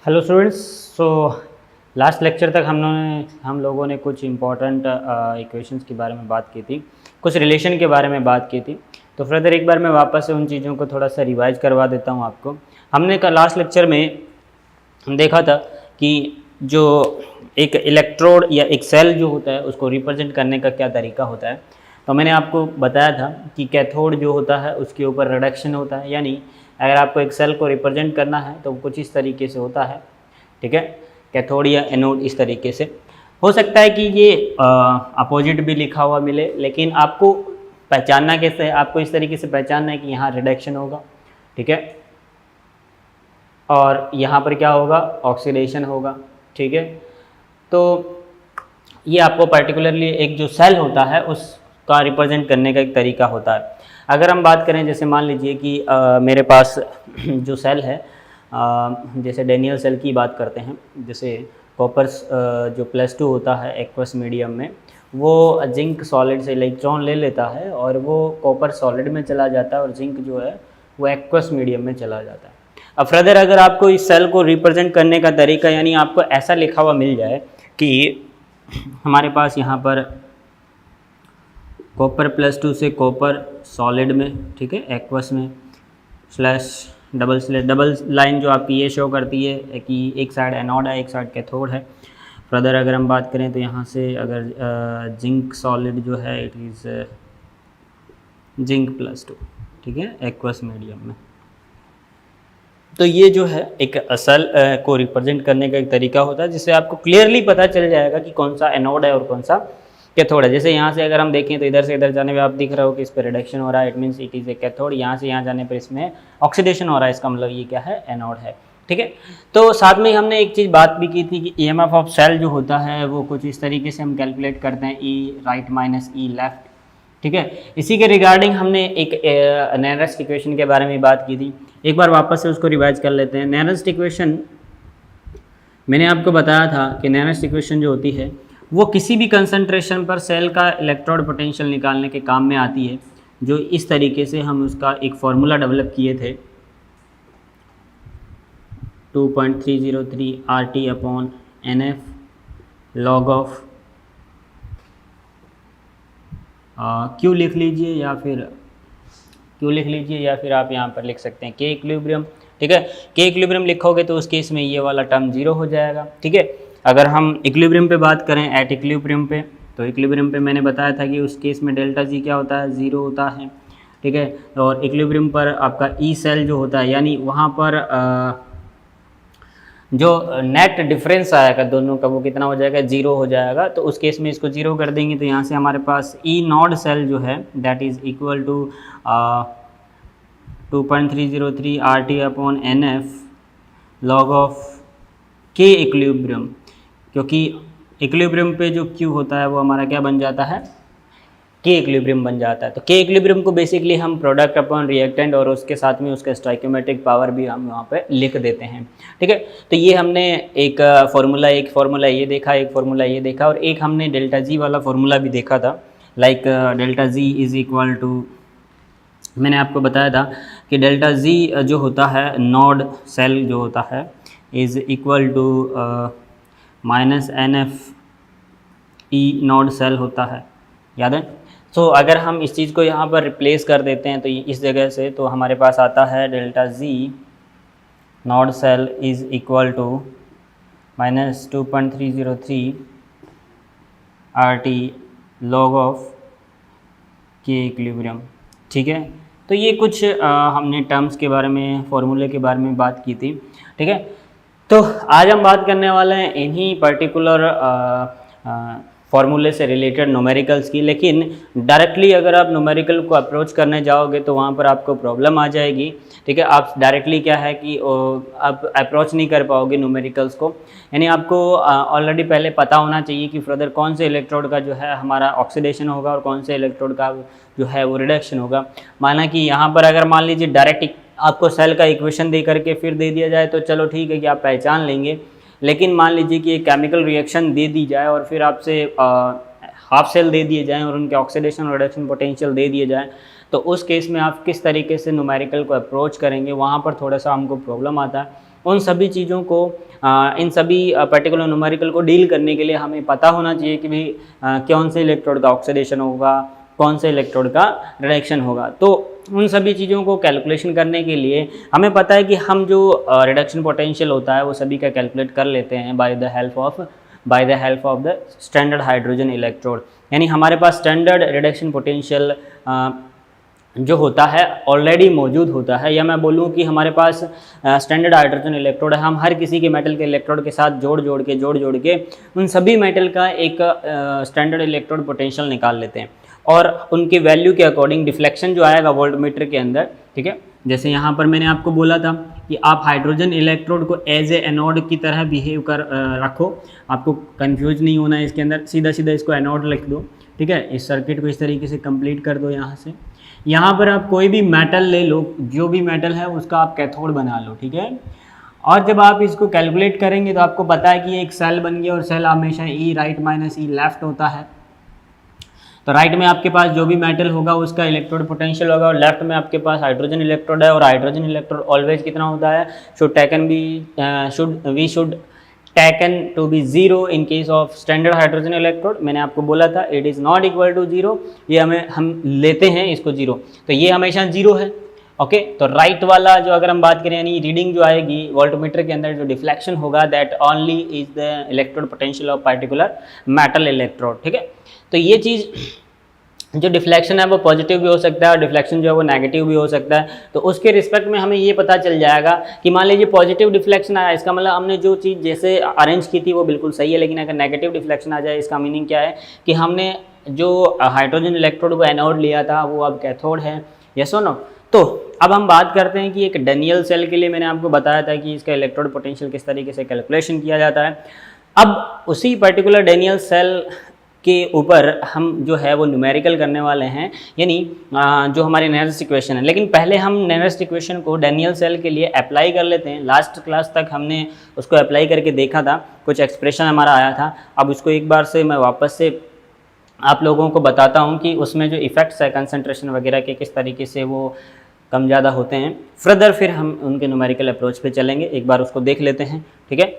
Hello students. So last lecture तक हम लोगों ने कुछ इम्पॉर्टेंट इक्वेशंस के बारे में बात की थी, कुछ रिलेशन के बारे में बात की थी। तो फर्दर एक बार मैं वापस से उन चीज़ों को थोड़ा सा रिवाइज करवा देता हूँ आपको। हमने का लास्ट लेक्चर में देखा था कि जो एक इलेक्ट्रोड या एक सेल जो होता है उसको रिप्रेजेंट करने का क्या तरीका होता है। तो मैंने आपको बताया था कि कैथोड जो होता है उसके ऊपर रिडक्शन होता है, यानी अगर आपको एक सेल को रिप्रेजेंट करना है तो कुछ इस तरीके से होता है, ठीक है। कैथोड या एनोड इस तरीके से हो सकता है कि ये अपोजिट भी लिखा हुआ मिले, लेकिन आपको पहचानना कैसे है, आपको इस तरीके से पहचानना है कि यहाँ रिडक्शन होगा, ठीक है, और यहाँ पर क्या होगा, ऑक्सीडेशन होगा, ठीक है। तो ये आपको पर्टिकुलरली एक जो सेल होता है उसका रिप्रेजेंट करने का एक तरीका होता है। अगर हम बात करें, जैसे मान लीजिए कि मेरे पास जो सेल है, जैसे डेनियल सेल की बात करते हैं, जैसे कॉपर जो +2 होता है एक्वस मीडियम में, वो जिंक सॉलिड से इलेक्ट्रॉन ले लेता है और वो कॉपर सॉलिड में चला जाता है और जिंक जो है वो एक्वस मीडियम में चला जाता है। अब फर्दर अगर आपको इस सेल को रिप्रेजेंट करने का तरीका, यानी आपको ऐसा लिखा हुआ मिल जाए कि हमारे पास यहाँ पर कॉपर +2 से कॉपर सॉलिड में, ठीक है, एक्वस में डबल लाइन जो आपकी ये शो करती है कि एक साइड एनोड है एक साइड कैथोड है। फर्दर अगर हम बात करें तो यहाँ से अगर जिंक सॉलिड जो है इट इज़ जिंक +2, ठीक है, एक्वस मीडियम में। तो ये जो है एक सेल को रिप्रेजेंट करने का एक तरीका होता है जिससे आपको क्लियरली पता चल जाएगा कि कौन सा एनोड है और कौन सा कैथोड है। जैसे यहाँ से अगर हम देखें तो इधर से इधर जाने पे आप दिख रहा हो कि इस पर रिडक्शन हो रहा है, it means it is a cathode. यहाँ से यहाँ जाने पर इसमें ऑक्सीडेशन हो रहा है, इसका मतलब ये क्या है, एनोड है, ठीक है। तो साथ में हमने एक चीज़ बात भी की थी कि ईएमएफ ऑफ सेल जो होता है वो कुछ इस तरीके से हम कैलकुलेट करते हैं, ई राइट माइनस ई लेफ्ट, ठीक है। इसी के रिगार्डिंग हमने एक नेरेस्ट इक्वेशन के बारे में बात की थी, एक बार वापस से उसको रिवाइज कर लेते हैं। नेरेस्ट इक्वेशन मैंने आपको बताया था कि नेरेस्ट इक्वेशन जो होती है वो किसी भी कंसंट्रेशन पर सेल का इलेक्ट्रोड पोटेंशियल निकालने के काम में आती है, जो इस तरीके से हम उसका एक फॉर्मूला डेवलप किए थे, 2.303 RT/NF log ऑफ क्यू लिख लीजिए या फिर आप यहाँ पर लिख सकते हैं के इक्विलिब्रियम, ठीक है। के इक्विलिब्रियम लिखोगे तो उस केस में ये वाला टर्म 0 हो जाएगा, ठीक है। अगर हम इक्विलिब्रियम पे बात करें, एट इक्विलिब्रियम पे, तो इक्विलिब्रियम पे मैंने बताया था कि उस केस में डेल्टा जी क्या होता है, 0 होता है, ठीक है। और इक्विलिब्रियम पर आपका ई सेल जो होता है, यानी वहाँ पर जो नेट डिफरेंस आएगा दोनों का वो कितना हो जाएगा, 0 हो जाएगा। तो उस केस में इसको 0 कर देंगे तो यहाँ से हमारे पास ई नॉड सेल जो है that is equal to 2.303 RT/NF log of K equilibrium, क्योंकि इक्विलिब्रियम पे जो Q होता है वो हमारा क्या बन जाता है, के इक्विलिब्रियम बन जाता है। तो के इक्विलिब्रियम को बेसिकली हम प्रोडक्ट अपॉन रिएक्टेंट और उसके साथ में उसका स्टोइकियोमेट्रिक पावर भी हम वहाँ पे लिख देते हैं, ठीक है। तो ये हमने एक फार्मूला ये देखा, एक फार्मूला ये देखा, और एक हमने डेल्टा जी वाला फार्मूला भी देखा था, like delta G is equal to, मैंने आपको बताया था कि डेल्टा जी जो होता है नोड सेल जो होता है is equal to -NF E naught cell होता है, याद है। तो अगर हम इस चीज़ को यहाँ पर रिप्लेस कर देते हैं तो इस जगह से, तो हमारे पास आता है delta G naught cell is equal to -2.303 RT log of K equilibrium, ठीक है। तो ये कुछ हमने टर्म्स के बारे में, फॉर्मूले के बारे में बात की थी, ठीक है। तो आज हम बात करने वाले हैं इन्हीं पर्टिकुलर फार्मूले से रिलेटेड न्यूमेरिकल्स की, लेकिन डायरेक्टली अगर आप न्यूमेरिकल को अप्रोच करने जाओगे तो वहाँ पर आपको प्रॉब्लम आ जाएगी, ठीक है। आप डायरेक्टली क्या है कि आप अप्रोच नहीं कर पाओगे न्यूमेरिकल्स को, यानी आपको ऑलरेडी पहले पता होना चाहिए कि फर्दर कौन से इलेक्ट्रोड का जो है हमारा ऑक्सीडेशन होगा और कौन से इलेक्ट्रोड का जो है वो रिडक्शन होगा। माना कि यहाँ पर अगर मान लीजिए डायरेक्ट आपको सेल का इक्वेशन दे करके फिर दे दिया जाए तो चलो ठीक है कि आप पहचान लेंगे, लेकिन मान लीजिए कि एक केमिकल रिएक्शन दे दी जाए और फिर आपसे हाफ सेल दे दिए जाएं और उनके ऑक्सीडेशन रिडक्शन पोटेंशियल दे दिए जाएं, तो उस केस में आप किस तरीके से न्यूमेरिकल को अप्रोच करेंगे, वहाँ पर थोड़ा सा हमको प्रॉब्लम आता है। उन सभी चीज़ों को इन सभी पर्टिकुलर न्यूमेरिकल को डील करने के लिए हमें पता होना चाहिए कि भाई कौन से इलेक्ट्रोड का ऑक्सीडेशन होगा, कौन से इलेक्ट्रोड का रिडक्शन होगा। तो उन सभी चीज़ों को कैलकुलेशन करने के लिए हमें पता है कि हम जो रिडक्शन पोटेंशियल होता है वो सभी का कैलकुलेट कर लेते हैं by the help of the standard hydrogen electrode. यानी हमारे पास स्टैंडर्ड रिडक्शन पोटेंशियल जो होता है ऑलरेडी मौजूद होता है, या मैं बोलूँ कि हमारे पास स्टैंडर्ड हाइड्रोजन इलेक्ट्रोड है। हम हर किसी के मेटल के इलेक्ट्रोड के साथ जोड़ के उन सभी मेटल का एक स्टैंडर्ड इलेक्ट्रोड पोटेंशियल निकाल लेते हैं और उनके वैल्यू के अकॉर्डिंग डिफ्लेक्शन जो आएगा वोल्टमीटर के अंदर, ठीक है। जैसे यहाँ पर मैंने आपको बोला था कि आप हाइड्रोजन इलेक्ट्रोड को एज ए एनोड की तरह बिहेव कर रखो, आपको कंफ्यूज नहीं होना है इसके अंदर, सीधा सीधा इसको एनोड लिख दो, ठीक है। इस सर्किट को इस तरीके से कंप्लीट कर दो। यहाँ पर आप कोई भी मेटल ले लो, जो भी मेटल है उसका आप कैथोड बना लो, ठीक है। और जब आप इसको कैलकुलेट करेंगे तो आपको पता है कि एक सेल बन गया और सेल हमेशा ई राइट माइनस ई लेफ्ट होता है। तो राइट में आपके पास जो भी मेटल होगा उसका इलेक्ट्रोड पोटेंशियल होगा और लेफ्ट में आपके पास हाइड्रोजन इलेक्ट्रोड है, और हाइड्रोजन इलेक्ट्रोड ऑलवेज कितना होता है, should taken to be zero in case of standard hydrogen electrode. मैंने आपको बोला था it is not equal to zero, ये हम लेते हैं इसको जीरो, तो ये हमेशा जीरो है, ओके। तो राइट वाला जो अगर हम बात करें यानी रीडिंग जो आएगी वोल्टमीटर के अंदर जो डिफ्लेक्शन होगा that only is the electrode potential of particular metal electrode, ठीक है। तो ये चीज़ जो डिफ्लेक्शन है वो पॉजिटिव भी हो सकता है और डिफ्लेक्शन जो है वो नेगेटिव भी हो सकता है। तो उसके रिस्पेक्ट में हमें ये पता चल जाएगा कि मान लीजिए पॉजिटिव डिफ्लेक्शन आया, इसका मतलब हमने जो चीज़ जैसे अरेंज की थी वो बिल्कुल सही है, लेकिन अगर नेगेटिव डिफ्लेक्शन आ जाए इसका मीनिंग क्या है कि हमने जो हाइड्रोजन इलेक्ट्रोड को एनोड लिया था वो अब कैथोड है, यस और नो। तो अब हम बात करते हैं कि एक डेनियल सेल के लिए मैंने आपको बताया था कि इसका इलेक्ट्रोड पोटेंशियल किस तरीके से कैलकुलेशन किया जाता है। अब उसी पर्टिकुलर डेनियल सेल के ऊपर हम जो है वो न्यूमेरिकल करने वाले हैं, यानी जो हमारी नेरेस्ट इक्वेशन है। लेकिन पहले हम नेरेस्ट इक्वेशन को डेनियल सेल के लिए अप्लाई कर लेते हैं। लास्ट क्लास तक हमने उसको अप्लाई करके देखा था, कुछ एक्सप्रेशन हमारा आया था। अब उसको एक बार से मैं वापस से आप लोगों को बताता हूँ कि उसमें जो इफ़ेक्ट्स है कंसंट्रेशन वगैरह के किस तरीके से वो कम ज़्यादा होते हैं। फर्दर फिर हम उनके न्यूमेरिकल अप्रोच पे चलेंगे, एक बार उसको देख लेते हैं, ठीक है।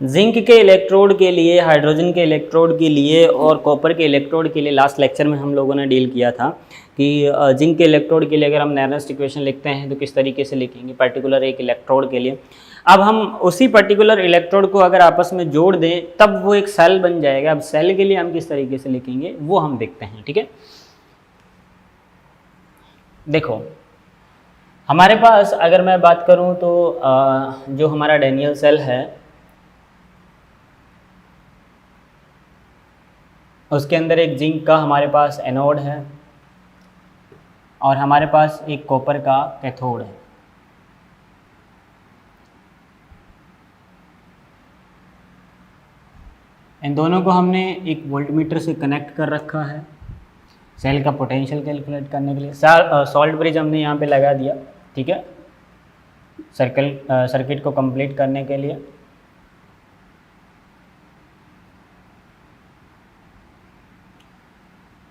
जिंक के इलेक्ट्रोड के लिए, हाइड्रोजन के इलेक्ट्रोड के लिए और कॉपर के इलेक्ट्रोड के लिए लास्ट लेक्चर में हम लोगों ने डील किया था कि जिंक के इलेक्ट्रोड के लिए अगर हम नेरेस्ट इक्वेशन लिखते हैं तो किस तरीके से लिखेंगे पर्टिकुलर एक इलेक्ट्रोड के लिए। अब हम उसी पर्टिकुलर इलेक्ट्रोड को अगर आपस में जोड़ दें तब वो एक सेल बन जाएगा। अब सेल के लिए हम किस तरीके से लिखेंगे वो हम देखते हैं, ठीक है। देखो हमारे पास अगर मैं बात करूं तो जो हमारा डेनियल सेल है उसके अंदर एक जिंक का हमारे पास एनोड है और हमारे पास एक कॉपर का कैथोड है। इन दोनों को हमने एक वोल्टमीटर से कनेक्ट कर रखा है सेल का पोटेंशियल कैलकुलेट करने के लिए। सॉल्ट ब्रिज हमने यहाँ पे लगा दिया, ठीक है, सर्किट को कंप्लीट करने के लिए।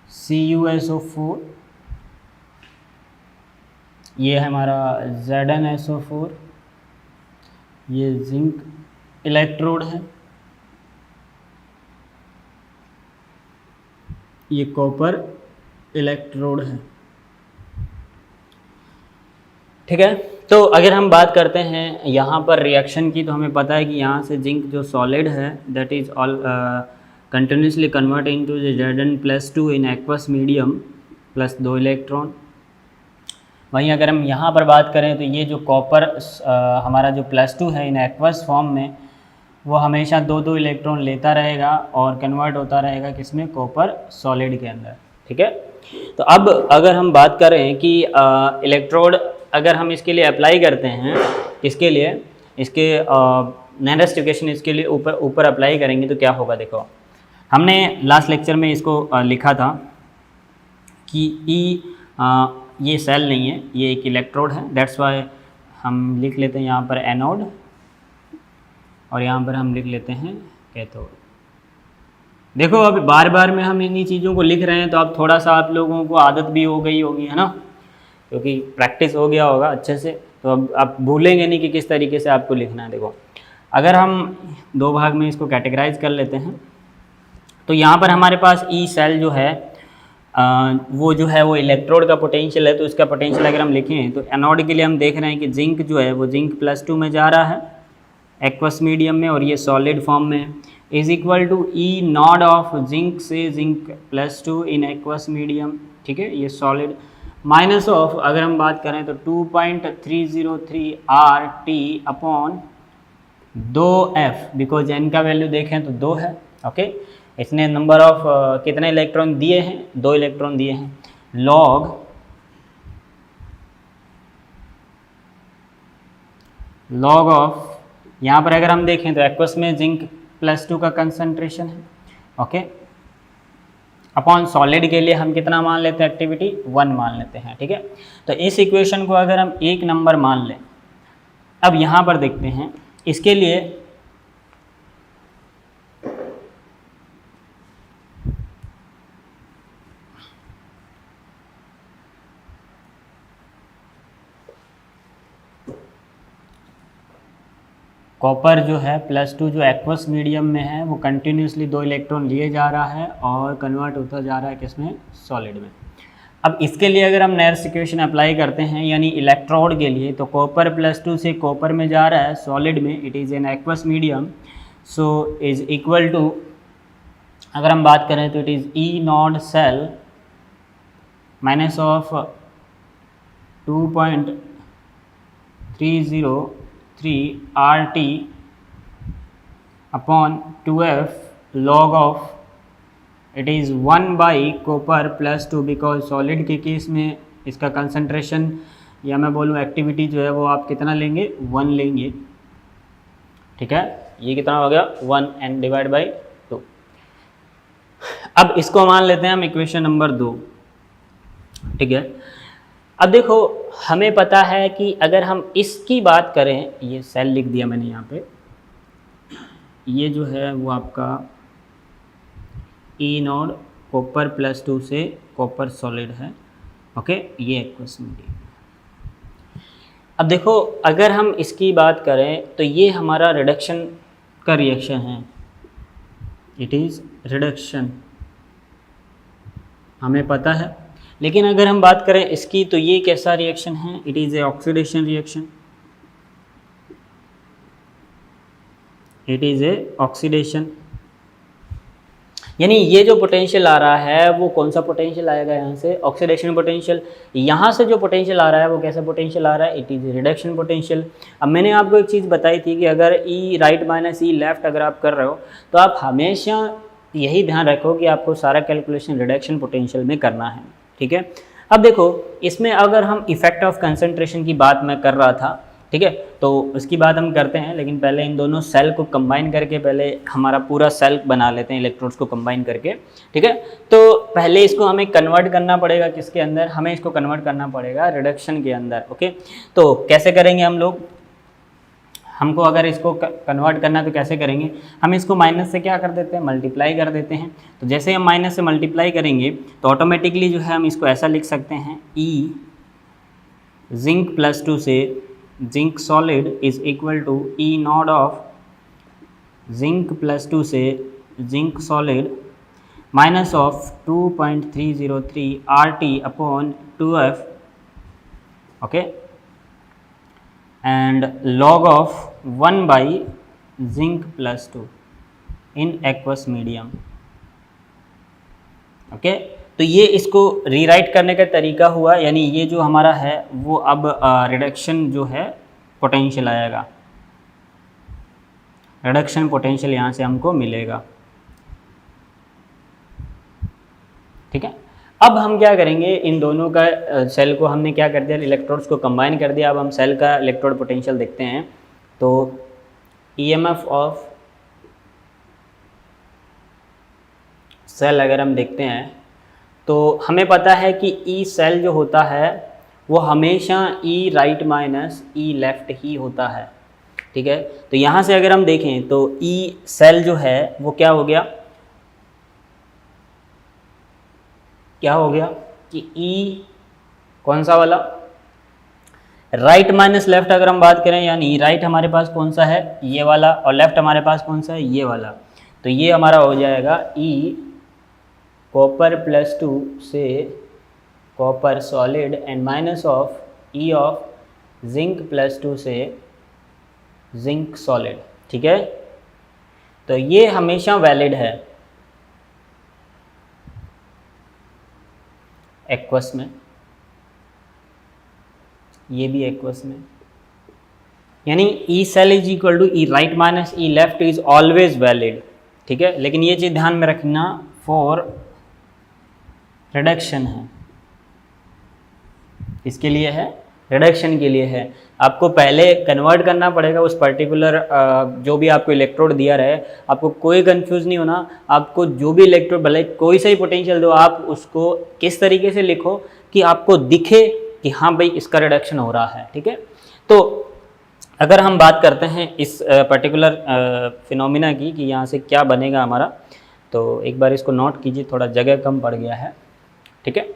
CuSO4, ये है हमारा ZnSO4, ये जिंक इलेक्ट्रोड है, ये कॉपर इलेक्ट्रोड है, ठीक है। तो अगर हम बात करते हैं यहाँ पर रिएक्शन की तो हमें पता है कि यहाँ से जिंक जो सॉलिड है that is all continuously convert into Zn+2 in aqueous medium plus 2 electron. वहीं अगर हम यहाँ पर बात करें तो ये जो कॉपर हमारा जो +2 है इन एक्वस फॉर्म में वो हमेशा 2 इलेक्ट्रॉन लेता रहेगा और कन्वर्ट होता रहेगा किसमें, कॉपर सॉलिड के अंदर, ठीक है। तो अब अगर हम बात करें कि इलेक्ट्रोड अगर हम इसके लिए अप्लाई करते हैं, किसके लिए, इसके नियरेस्ट इक्वेशन इसके लिए ऊपर अप्लाई करेंगे तो क्या होगा। देखो हमने लास्ट लेक्चर में इसको लिखा था कि ये सेल नहीं है, ये एक इलेक्ट्रोड है, दैट्स वाई हम लिख लेते हैं यहाँ पर एनोड और यहाँ पर हम लिख लेते हैं कैथोड। देखो अब बार बार में हम इन्हीं चीज़ों को लिख रहे हैं तो अब थोड़ा सा आप लोगों को आदत भी हो गई होगी, है ना, क्योंकि प्रैक्टिस हो गया होगा अच्छे से, तो अब आप भूलेंगे नहीं कि किस तरीके से आपको लिखना है। देखो अगर हम दो भाग में इसको कैटेगराइज कर लेते हैं तो यहाँ पर हमारे पास ई सेल जो है वो जो है वो इलेक्ट्रोड का पोटेंशियल है, तो इसका पोटेंशियल अगर हम लिखें तो एनोड के लिए हम देख रहे हैं कि जिंक जो है वो जिंक +2 में जा रहा है एक्वस मीडियम में और ये सॉलिड फॉर्म में है, is equal to E Nord of zinc से जिंक +2 इन एक्वस मीडियम, ठीक है, ये सॉलिड, माइनस ऑफ अगर हम बात करें तो 2.303 RT upon 2F, because n का वैल्यू देखें तो 2 है। ओके, इसने नंबर ऑफ कितने इलेक्ट्रॉन दिए हैं, 2 इलेक्ट्रॉन दिए हैं, लॉग ऑफ यहाँ पर अगर हम देखें तो एक्वस में जिंक +2 का कंसंट्रेशन है, ओके, अपॉन सॉलिड के लिए हम कितना मान लेते हैं, एक्टिविटी 1 मान लेते हैं, ठीक है। तो इस इक्वेशन को अगर हम 1 नंबर मान लें, अब यहाँ पर देखते हैं इसके लिए कॉपर जो है +2 जो एक्वस मीडियम में है वो कंटिन्यूसली 2 इलेक्ट्रॉन लिए जा रहा है और कन्वर्ट होता जा रहा है किसमें, सॉलिड में। अब इसके लिए अगर हम नेयरेस्ट इक्वेशन अप्लाई करते हैं यानी इलेक्ट्रोड के लिए, तो कॉपर +2 से कॉपर में जा रहा है सॉलिड में, it is an aqueous medium, so is equal to अगर हम बात करें तो it is E not cell minus of 2.303 RT upon 2F log of it is 1 by copper +2, because solid के केस में इसका कंसंट्रेशन या मैं बोलूँ एक्टिविटी जो है वो आप कितना लेंगे, 1 लेंगे, ठीक है, ये कितना हो गया 1 एंड डिवाइड बाई 2। अब इसको मान लेते हैं हम इक्वेशन नंबर 2, ठीक है। अब देखो हमें पता है कि अगर हम इसकी बात करें, ये सेल लिख दिया मैंने यहाँ पे, ये जो है वो आपका ई नॉड कॉपर +2 से कॉपर सॉलिड है, ओके, ये एक्वस मीडियम। अब देखो अगर हम इसकी बात करें तो ये हमारा रिडक्शन का रिएक्शन है, इट इज़ रिडक्शन, हमें पता है। लेकिन अगर हम बात करें इसकी तो ये कैसा रिएक्शन है, it is a oxidation reaction, it is a oxidation, यानी ये जो पोटेंशियल आ रहा है वो कौन सा पोटेंशियल आएगा, यहाँ से ऑक्सीडेशन पोटेंशियल, यहाँ से जो पोटेंशियल आ रहा है वो कैसा पोटेंशियल आ रहा है, इट इज़ रिडक्शन पोटेंशियल। अब मैंने आपको एक चीज़ बताई थी कि अगर ई राइट माइनस ई लेफ्ट अगर आप कर रहे हो तो आप हमेशा यही ध्यान रखो कि आपको सारा कैलकुलेशन रिडक्शन पोटेंशियल में करना है, ठीक है। अब देखो इसमें अगर हम इफेक्ट ऑफ कंसंट्रेशन की बात मैं कर रहा था, ठीक है, तो उसकी बात हम करते हैं, लेकिन पहले इन दोनों सेल को कंबाइन करके पहले हमारा पूरा सेल बना लेते हैं इलेक्ट्रोड्स को कंबाइन करके, ठीक है। तो पहले इसको हमें कन्वर्ट करना पड़ेगा किसके अंदर, हमें इसको कन्वर्ट करना पड़ेगा रिडक्शन के अंदर, ओके। तो कैसे करेंगे हम लोग, हमको अगर इसको कन्वर्ट करना है तो कैसे करेंगे, हम इसको माइनस से क्या कर देते हैं, मल्टीप्लाई कर देते हैं। तो जैसे हम माइनस से मल्टीप्लाई करेंगे तो ऑटोमेटिकली जो है हम इसको ऐसा लिख सकते हैं, ई जिंक +2 से zinc solid is equal to E naught of zinc +2 से zinc solid minus of 2.303 RT upon 2F, okay, and log of 1 by zinc +2 in aqueous medium, okay. तो ये इसको रीराइट करने का तरीका हुआ, यानी ये जो हमारा है वो अब रिडक्शन जो है पोटेंशियल आएगा, रिडक्शन पोटेंशियल यहाँ से हमको मिलेगा, ठीक है। अब हम क्या करेंगे, इन दोनों का सेल को हमने क्या कर दिया, इलेक्ट्रोड्स को कंबाइन कर दिया। अब हम सेल का इलेक्ट्रोड पोटेंशियल देखते हैं। तो ईएमएफ ऑफ सेल अगर हम देखते हैं तो हमें पता है कि ई सेल जो होता है वो हमेशा ई राइट माइनस ई लेफ्ट ही होता है, ठीक है। तो यहाँ से अगर हम देखें तो ई सेल जो है वो क्या हो गया कि ई कौन सा वाला, राइट माइनस लेफ्ट अगर हम बात करें, यानी राइट हमारे पास कौन सा है, ये वाला, और लेफ्ट हमारे पास कौन सा है, ये वाला। तो ये हमारा हो जाएगा ई कॉपर प्लस 2 से copper solid and minus of E of zinc plus 2 से जिंक सॉलिड, ठीक है। तो ये हमेशा वैलिड है एक्वस में, ये भी एक्वस में, यानी E cell is equal to E right minus E left is always valid, ठीक है। लेकिन ये चीज़ ध्यान में रखना फॉर रिडक्शन है, इसके लिए है, रिडक्शन के लिए है। आपको पहले कन्वर्ट करना पड़ेगा उस पर्टिकुलर जो भी आपको इलेक्ट्रोड दिया रहे, आपको कोई कंफ्यूज नहीं होना। आपको जो भी इलेक्ट्रोड भले कोई सा ही पोटेंशियल दो, आप उसको किस तरीके से लिखो कि आपको दिखे कि हाँ भाई इसका रिडक्शन हो रहा है, ठीक है। तो अगर हम बात करते हैं इस पर्टिकुलर फिनोमिना की कि यहाँ से क्या बनेगा हमारा, तो एक बार इसको नोट कीजिए, थोड़ा जगह कम पड़ गया है, ठीक है।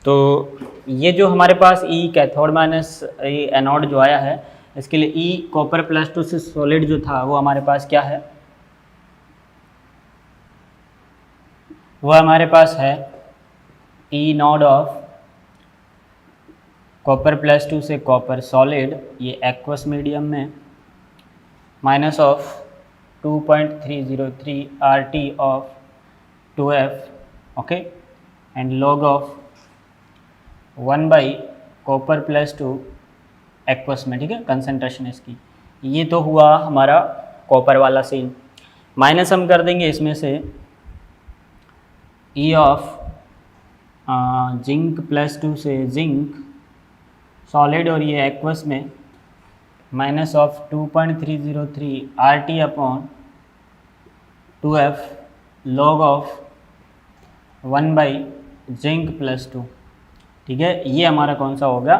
तो ये जो हमारे पास ई कैथोड माइनस ई एनोड जो आया है, इसके लिए ई कॉपर प्लस 2 से सॉलिड जो था वो हमारे पास क्या है, वो हमारे पास है ई नोड ऑफ कॉपर प्लस 2 से कॉपर सॉलिड, ये एक्वस मीडियम में, minus of 2.303 RT of 2F, okay, and log of 1 by copper plus 2 aqueous में, ठीक है, कंसनट्रेशन इसकी। ये तो हुआ हमारा कॉपर वाला सीन। माइनस हम कर देंगे इसमें से ई ऑफ जिंक प्लस 2 से जिंक सॉलिड, और ये एक्वस में minus of 2.303 RT upon 2F log of 1 by zinc plus 2, ठीक है। ये हमारा कौन सा हो गया,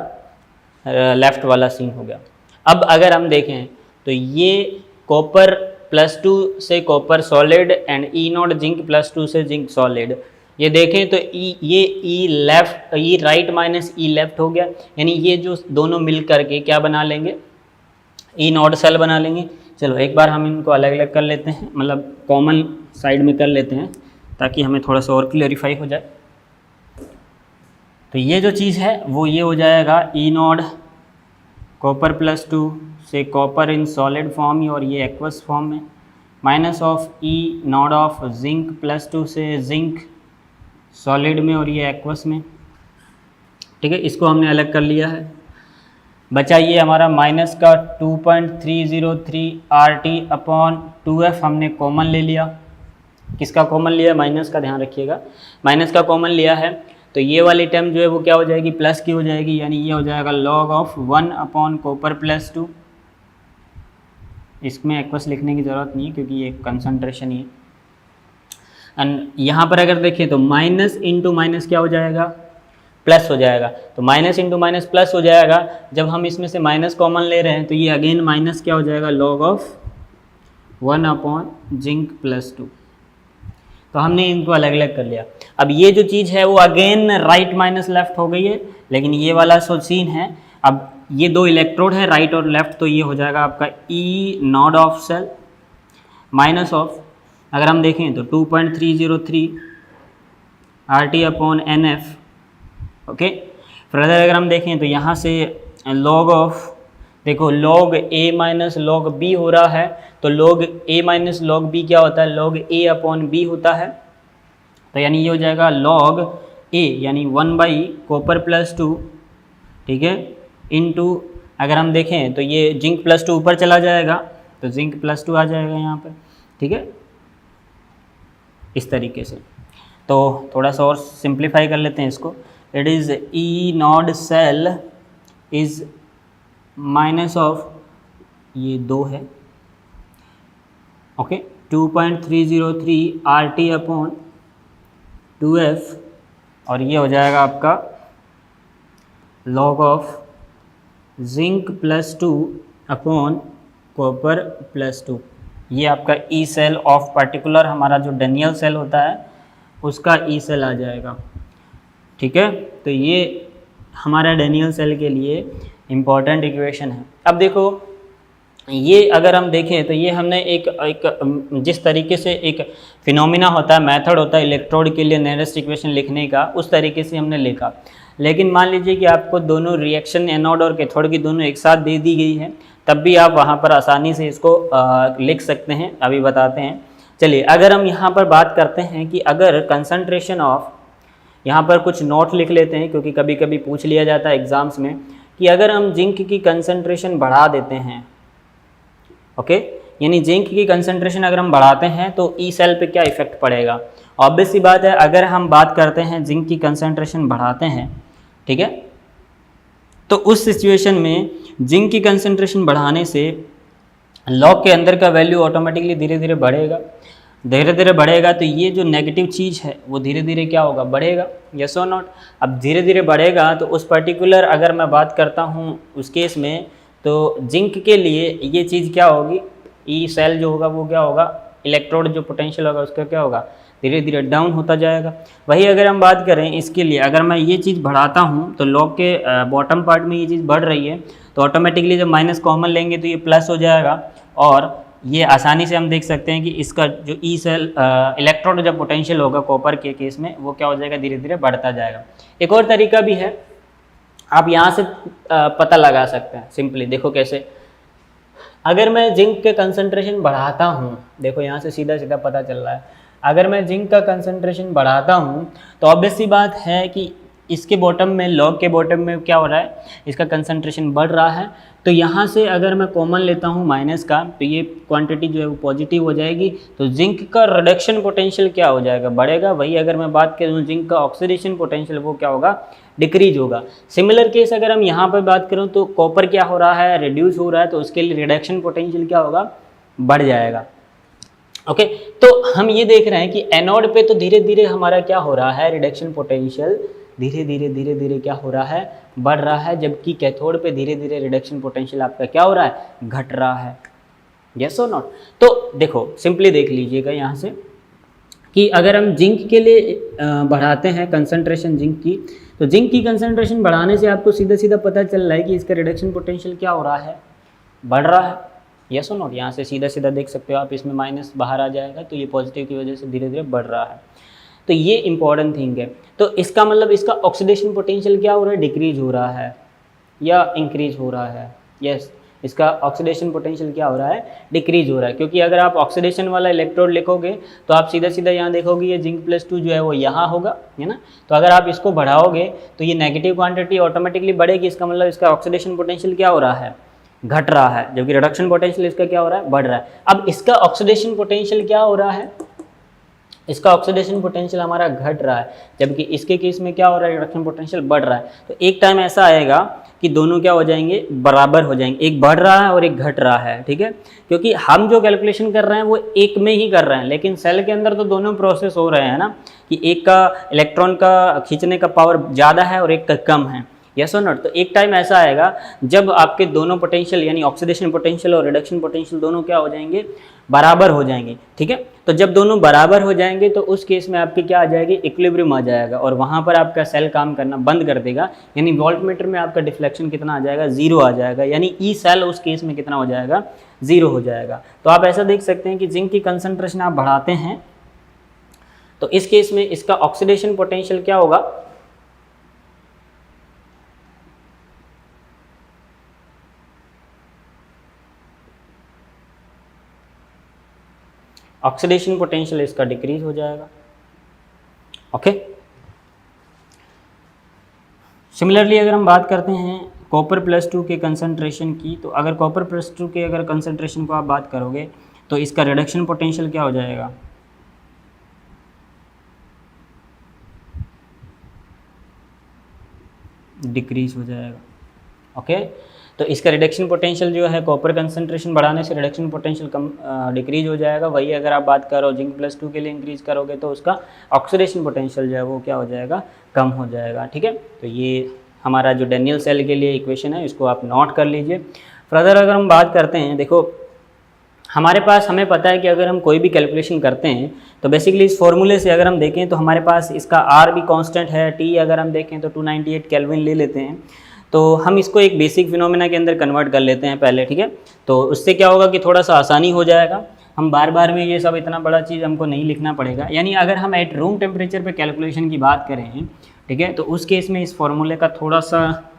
लेफ्ट वाला सीन हो गया। अब अगर हम देखें तो ये कॉपर प्लस 2 से copper solid and E not zinc plus 2 से जिंक सॉलिड, ये देखें तो ये ई लेफ्ट, ई राइट माइनस ई लेफ्ट हो गया, यानी ये जो दोनों मिल करके क्या बना लेंगे, ई नॉट सेल बना लेंगे। चलो एक बार हम इनको अलग अलग कर लेते हैं, मतलब कॉमन साइड में कर लेते हैं ताकि हमें थोड़ा सा और क्लियरिफाई हो जाए। तो ये जो चीज़ है वो ये हो जाएगा ई नॉड कॉपर प्लस 2 से कॉपर इन सॉलिड फॉर्म और ये एक्वस फॉर्म में, minus of E Nord of zinc plus 2 से जिंक सॉलिड में और ये एक्वस में, ठीक है। इसको हमने अलग कर लिया है। बचा ये हमारा माइनस का 2.303 RT अपॉन 2F हमने कॉमन ले लिया। किसका कॉमन लिया है, माइनस का, ध्यान रखिएगा, माइनस का कॉमन लिया है। तो ये वाली टर्म जो है वो क्या हो जाएगी, प्लस की हो जाएगी, यानी ये हो जाएगा log of 1 upon copper plus 2। इसमें एक्वस लिखने की ज़रूरत नहीं है क्योंकि ये कंसंट्रेशन ही है। एंड यहाँ पर अगर देखें तो माइनस इंटू माइनस क्या हो जाएगा, प्लस हो जाएगा। तो माइनस इंटू माइनस प्लस हो जाएगा। जब हम इसमें से माइनस कॉमन ले रहे हैं तो ये अगेन माइनस क्या हो जाएगा, log of 1 upon zinc plus 2। तो हमने इनको अलग अलग कर लिया। अब ये जो चीज़ है वो अगेन राइट माइनस लेफ्ट हो गई है, लेकिन ये वाला सो सीन है। अब ये दो इलेक्ट्रोड है राइट और लेफ्ट, तो ये हो जाएगा आपका E Nord of cell minus of, अगर हम देखें तो 2.303 RT upon NF, okay. Further अगर हम देखें तो यहाँ से log ऑफ, देखो log a minus log b हो रहा है, तो log a minus log b क्या होता है, log a अपॉन b होता है। तो यानी ये हो जाएगा log a यानी 1 कॉपर प्लस 2, ठीक है, इनटू अगर हम देखें तो ये जिंक प्लस 2 ऊपर चला जाएगा, तो जिंक प्लस 2 आ जाएगा यहाँ पर, ठीक है, इस तरीके से। तो थोड़ा सा और सिंप्लीफाई कर लेते हैं इसको। It is E naught cell is minus of, ये 2 है, ओके, 2.303 RT अपॉन 2F, और ये हो जाएगा आपका log of zinc plus 2 upon copper plus 2। ये आपका ई सेल ऑफ पर्टिकुलर हमारा जो डेनियल सेल होता है उसका ई सेल आ जाएगा, ठीक है। तो ये हमारा डेनियल सेल के लिए इम्पॉर्टेंट इक्वेशन है। अब देखो ये अगर हम देखें तो ये हमने एक जिस तरीके से एक फिनोमिना होता है, मेथड होता है इलेक्ट्रोड के लिए नियरेस्ट इक्वेशन लिखने का, उस तरीके से हमने लिखा। लेकिन मान लीजिए कि आपको दोनों रिएक्शन एनोड और कैथोड की दोनों एक साथ दे दी गई है, तब भी आप वहाँ पर आसानी से इसको लिख सकते हैं। अभी बताते हैं। चलिए अगर हम यहाँ पर बात करते हैं कि अगर कंसंट्रेशन ऑफ, यहाँ पर कुछ नोट लिख लेते हैं क्योंकि कभी कभी पूछ लिया जाता है एग्जाम्स में कि अगर हम जिंक की कंसंट्रेशन बढ़ा देते हैं, ओके, यानी जिंक की कंसंट्रेशन अगर हम बढ़ाते हैं तो ई सेल पे क्या इफेक्ट पड़ेगा। ऑब्वियस सी बात है, अगर हम बात करते हैं जिंक की कंसंट्रेशन बढ़ाते हैं, ठीक है, तो उस सिचुएशन में जिंक की कंसंट्रेशन बढ़ाने से लॉग के अंदर का वैल्यू ऑटोमेटिकली धीरे धीरे बढ़ेगा, धीरे धीरे बढ़ेगा। तो ये जो नेगेटिव चीज़ है वो धीरे धीरे क्या होगा, बढ़ेगा, यस और नॉट। अब धीरे धीरे बढ़ेगा तो उस पर्टिकुलर अगर मैं बात करता हूँ उस केस में, तो जिंक के लिए ये चीज़ क्या होगी, ई सेल जो होगा वो क्या होगा, इलेक्ट्रोड जो पोटेंशियल होगा उसका क्या होगा, धीरे धीरे डाउन होता जाएगा। वही अगर हम बात करें इसके लिए, अगर मैं ये चीज़ बढ़ाता हूँ तो लॉग के बॉटम पार्ट में ये चीज़ बढ़ रही है, तो ऑटोमेटिकली जब माइनस कॉमन लेंगे तो ये प्लस हो जाएगा। और ये आसानी से हम देख सकते हैं कि इसका जो ई सेल इलेक्ट्रोड जब पोटेंशियल होगा कॉपर के केस में, वो क्या हो जाएगा, धीरे धीरे बढ़ता जाएगा। एक और तरीका भी है, आप यहाँ से पता लगा सकते हैं सिंपली। देखो कैसे, अगर मैं जिंक के कंसंट्रेशन बढ़ाता हूँ, देखो यहाँ से सीधा सीधा पता चल रहा है, अगर मैं जिंक का कंसंट्रेशन बढ़ाता हूँ तो ऑब्वियस सी बात है कि इसके बॉटम में, लॉग के बॉटम में क्या हो रहा है, इसका कंसंट्रेशन बढ़ रहा है। तो यहाँ से अगर मैं कॉमन लेता हूँ माइनस का, तो ये क्वांटिटी जो है वो पॉजिटिव हो जाएगी, तो जिंक का रिडक्शन पोटेंशियल क्या हो जाएगा, बढ़ेगा। वही अगर मैं बात करूँ जिंक का ऑक्सीडेशन पोटेंशियल, वो क्या होगा, डिक्रीज होगा। सिमिलर केस अगर हम यहाँ पर बात करूँ तो कॉपर क्या हो रहा है, रिड्यूस हो रहा है, तो उसके लिए रिडक्शन पोटेंशियल क्या होगा, बढ़ जाएगा। ओके, तो हम ये देख रहे हैं कि एनोड पे तो धीरे धीरे हमारा क्या हो रहा है, रिडक्शन पोटेंशियल धीरे धीरे क्या हो रहा है, बढ़ रहा है, जबकि कैथोड पे धीरे धीरे रिडक्शन पोटेंशियल आपका क्या हो रहा है, घट रहा है, यस और नॉट। तो देखो सिंपली देख लीजिएगा यहाँ से कि अगर हम जिंक के लिए बढ़ाते हैं कंसंट्रेशन जिंक की, तो जिंक की कंसंट्रेशन बढ़ाने से आपको सीधा सीधा पता चल रहा है कि इसका रिडक्शन पोटेंशियल क्या हो रहा है, बढ़ रहा है, यस और नॉट। यहाँ से सीधा सीधा देख सकते हो आप, इसमें माइनस बाहर आ जाएगा, तो ये पॉजिटिव की वजह से धीरे धीरे बढ़ रहा है। तो ये इंपॉर्टेंट थिंग है। तो इसका मतलब इसका ऑक्सीडेशन पोटेंशियल क्या हो रहा है, डिक्रीज हो रहा है या इंक्रीज हो रहा है, यस, इसका ऑक्सीडेशन पोटेंशियल क्या हो रहा है, डिक्रीज हो रहा है। क्योंकि अगर आप ऑक्सीडेशन वाला इलेक्ट्रोड लिखोगे तो आप सीधा सीधा यहाँ देखोगे ये जिंक प्लस 2 जो है वो यहाँ होगा, है ना। तो अगर आप इसको बढ़ाओगे तो ये नेगेटिव क्वांटिटी ऑटोमेटिकली बढ़ेगी, इसका मतलब इसका ऑक्सीडेशन पोटेंशियल क्या हो रहा है, घट रहा है, जबकि रिडक्शन पोटेंशियल इसका क्या हो रहा है, बढ़ रहा है। अब इसका ऑक्सीडेशन पोटेंशियल क्या हो रहा है, इसका ऑक्सीडेशन पोटेंशियल हमारा घट रहा है, जबकि इसके केस में क्या हो रहा है, रिडक्शन पोटेंशियल बढ़ रहा है। तो एक टाइम ऐसा आएगा कि दोनों क्या हो जाएंगे, बराबर हो जाएंगे, एक बढ़ रहा है और एक घट रहा है, ठीक है। क्योंकि हम जो कैलकुलेशन कर रहे हैं वो एक में ही कर रहे हैं, लेकिन सेल के अंदर तो दोनों प्रोसेस हो रहे हैं ना, कि एक का इलेक्ट्रॉन का खींचने का पावर ज़्यादा है और एक का कम है, यस और नॉट। तो एक टाइम ऐसा आएगा जब आपके दोनों पोटेंशियल यानी ऑक्सीडेशन पोटेंशियल और रिडक्शन पोटेंशियल दोनों क्या हो जाएंगे, बराबर हो जाएंगे, ठीक है। तो जब दोनों बराबर हो जाएंगे तो उस केस में आपकी क्या आ जाएगी, इक्विलिब्रियम आ जाएगा, और वहाँ पर आपका सेल काम करना बंद कर देगा, यानी वोल्टमीटर में आपका डिफ्लेक्शन कितना आ जाएगा, 0 आ जाएगा, यानी ई सेल उस केस में कितना हो जाएगा, 0 हो जाएगा। तो आप ऐसा देख सकते हैं कि जिंक की कंसंट्रेशन आप बढ़ाते हैं तो इस केस में इसका ऑक्सीडेशन पोटेंशियल क्या होगा, ऑक्सीडेशन पोटेंशियल इसका डिक्रीज हो जाएगा। ओके, सिमिलरली अगर हम बात करते हैं कॉपर +2 के कंसंट्रेशन की, तो अगर कॉपर +2 के अगर कंसंट्रेशन को आप बात करोगे तो इसका रिडक्शन पोटेंशियल क्या हो जाएगा, डिक्रीज हो जाएगा। ओके, तो इसका रिडक्शन पोटेंशियल जो है कॉपर कंसंट्रेशन बढ़ाने से रिडक्शन पोटेंशियल कम डिक्रीज हो जाएगा। वही अगर आप बात करो जिंक +2 के लिए इंक्रीज करोगे तो उसका ऑक्सीडेशन पोटेंशियल जो है वो क्या हो जाएगा, कम हो जाएगा। ठीक है, तो ये हमारा जो डैनियल सेल के लिए इक्वेशन है इसको आप नोट कर लीजिए। फर्दर अगर हम बात करते हैं, देखो हमारे पास, हमें पता है कि अगर हम कोई भी कैलकुलेशन करते हैं तो बेसिकली इस फॉर्मूले से अगर हम देखें तो हमारे पास इसका आर भी कांस्टेंट है, टी अगर हम देखें तो 298 केल्विन ले लेते हैं। तो हम इसको एक बेसिक फिनोमेना के अंदर कन्वर्ट कर लेते हैं पहले। ठीक है, तो उससे क्या होगा कि थोड़ा सा आसानी हो जाएगा, हम बार बार में ये सब इतना बड़ा चीज़ हमको नहीं लिखना पड़ेगा। यानी अगर हम एट रूम टेम्परेचर पे कैलकुलेशन की बात करें, ठीक है, तो उस केस में इस फॉर्मूले का थोड़ा सा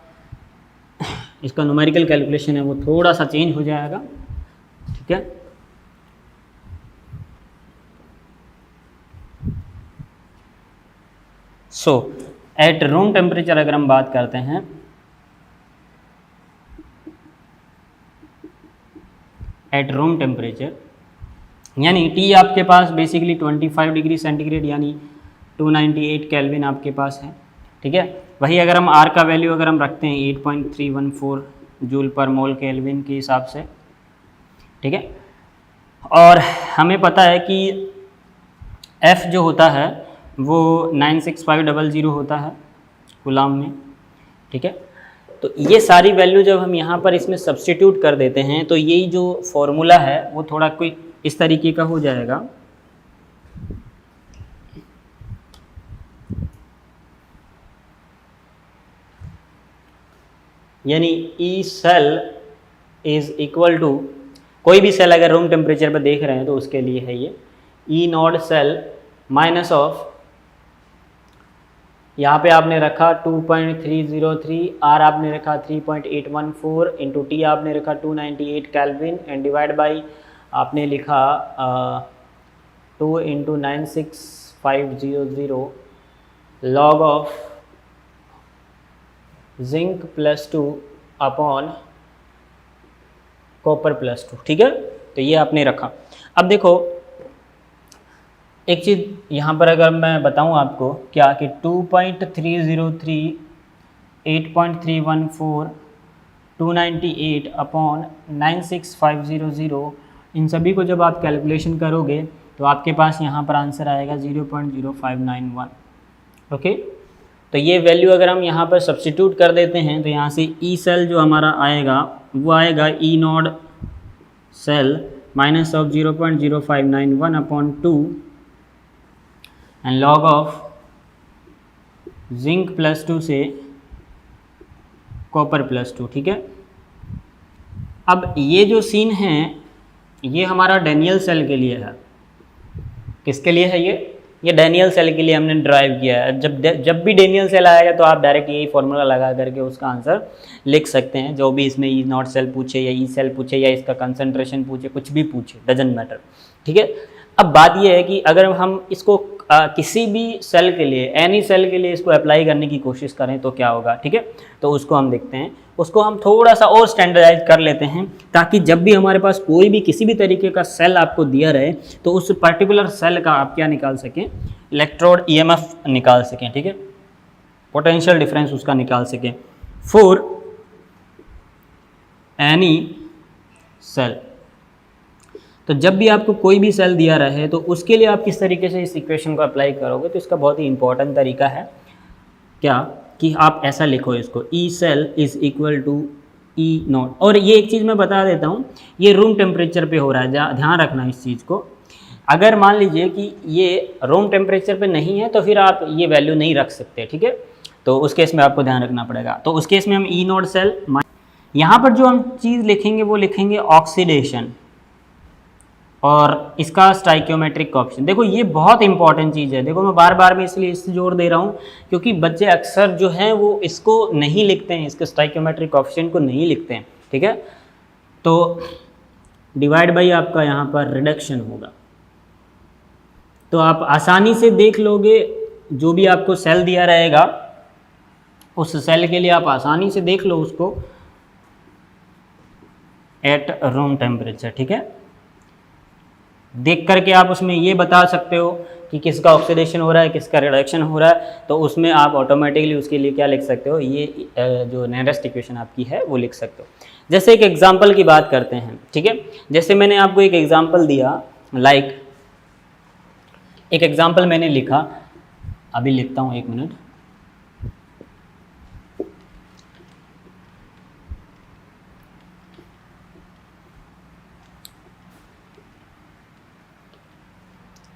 इसका न्यूमेरिकल कैलकुलेशन है वो थोड़ा सा चेंज हो जाएगा। ठीक है, सो एट रूम टेम्परेचर अगर हम बात करते हैं, एट रूम टेम्परेचर यानी टी आपके पास बेसिकली 25 डिग्री सेंटीग्रेड यानी 298 केल्विन आपके पास है। ठीक है, वही अगर हम आर का वैल्यू अगर हम रखते हैं 8.314 जूल पर मोल केल्विन के हिसाब से। ठीक है, और हमें पता है कि एफ जो होता है वो 96500 होता है कूलाम में। ठीक है, तो ये सारी वैल्यू जब हम यहाँ पर इसमें सब्स्टिट्यूट कर देते हैं तो यही जो फॉर्मूला है वो थोड़ा कोई इस तरीके का हो जाएगा। यानी E cell is equal to, कोई भी सेल अगर रूम टेम्परेचर पर देख रहे हैं तो उसके लिए है ये ई नॉट सेल माइनस ऑफ, यहाँ पे आपने रखा 2.303, आर आपने रखा 3.814 इंटू टी आपने रखा 298 केल्विन एंड डिवाइड बाई आपने लिखा 2 into 96500 log of zinc +2 upon copper +2। ठीक है, तो ये आपने रखा। अब देखो एक चीज़ यहाँ पर अगर मैं बताऊँ आपको क्या कि 2.303, 8.314, 298 अपॉन 96500, इन सभी को जब आप कैलकुलेशन करोगे तो आपके पास यहाँ पर आंसर आएगा 0.0591। ओके, तो ये वैल्यू अगर हम यहाँ पर सब्स्टिट्यूट कर देते हैं तो यहाँ से ई सेल जो हमारा आएगा वो आएगा E not cell minus of 0.0591 upon 2 and log of zinc +2 से कॉपर +2। ठीक है, अब ये जो सीन है ये हमारा डैनियल सेल के लिए है। किसके लिए है ये डैनियल सेल के लिए हमने ड्राइव किया है। जब भी डैनियल सेल आएगा तो आप डायरेक्ट यही फॉर्मूला लगा करके उसका आंसर लिख सकते हैं, जो भी इसमें ई नॉट सेल पूछे या ई सेल पूछे या इसका कंसंट्रेशन पूछे, कुछ भी पूछे, डजंट मैटर। ठीक है, अब बात यह है कि अगर हम इसको किसी भी सेल के लिए, एनी सेल के लिए इसको अप्लाई करने की कोशिश करें तो क्या होगा। ठीक है, तो उसको हम देखते हैं, उसको हम थोड़ा सा और स्टैंडर्डाइज कर लेते हैं ताकि जब भी हमारे पास कोई भी किसी भी तरीके का सेल आपको दिया रहे तो उस पर्टिकुलर सेल का आप क्या निकाल सकें, इलेक्ट्रोड ईएमएफ निकाल सकें। ठीक है, पोटेंशियल डिफरेंस उसका निकाल सकें फॉर एनी सेल। तो जब भी आपको कोई भी सेल दिया रहे तो उसके लिए आप किस तरीके से इस इक्वेशन को अप्लाई करोगे, तो इसका बहुत ही इंपॉर्टेंट तरीका है क्या कि आप ऐसा लिखो इसको, E cell is equal to E naught. और ये एक चीज़ मैं बता देता हूँ, ये रूम टेम्परेचर पे हो रहा है, ध्यान रखना इस चीज़ को। अगर मान लीजिए कि ये रूम टेम्परेचर पे नहीं है तो फिर आप ये वैल्यू नहीं रख सकते। ठीक है, तो उस केस में आपको ध्यान रखना पड़ेगा। तो उस केस में हम ई नॉट सेल, यहाँ पर जो हम चीज़ लिखेंगे वो लिखेंगे ऑक्सीडेशन और इसका स्टाइकियोमेट्रिक कोएफिशिएंट। देखो ये बहुत इंपॉर्टेंट चीज़ है। देखो मैं बार बार में इसलिए इससे जोर दे रहा हूँ क्योंकि बच्चे अक्सर जो हैं वो इसको नहीं लिखते हैं, इसके स्टाइकियोमेट्रिक कोएफिशिएंट को नहीं लिखते हैं। ठीक है, तो डिवाइड बाई आपका यहाँ पर रिडक्शन होगा। तो आप आसानी से देख लोगे, जो भी आपको सेल दिया रहेगा उस सेल के लिए आप आसानी से देख लो उसको एट रूम टेम्परेचर, ठीक है। देख करके आप उसमें ये बता सकते हो कि किसका ऑक्सीडेशन हो रहा है, किसका रिडक्शन हो रहा है, तो उसमें आप ऑटोमेटिकली उसके लिए क्या लिख सकते हो, ये जो नेरेस्ट इक्वेशन आपकी है वो लिख सकते हो। जैसे एक एग्जांपल की बात करते हैं, ठीक है। जैसे मैंने आपको एक एग्जांपल दिया, एक एग्जांपल मैंने लिखा, अभी लिखता हूँ, 1 मिनट।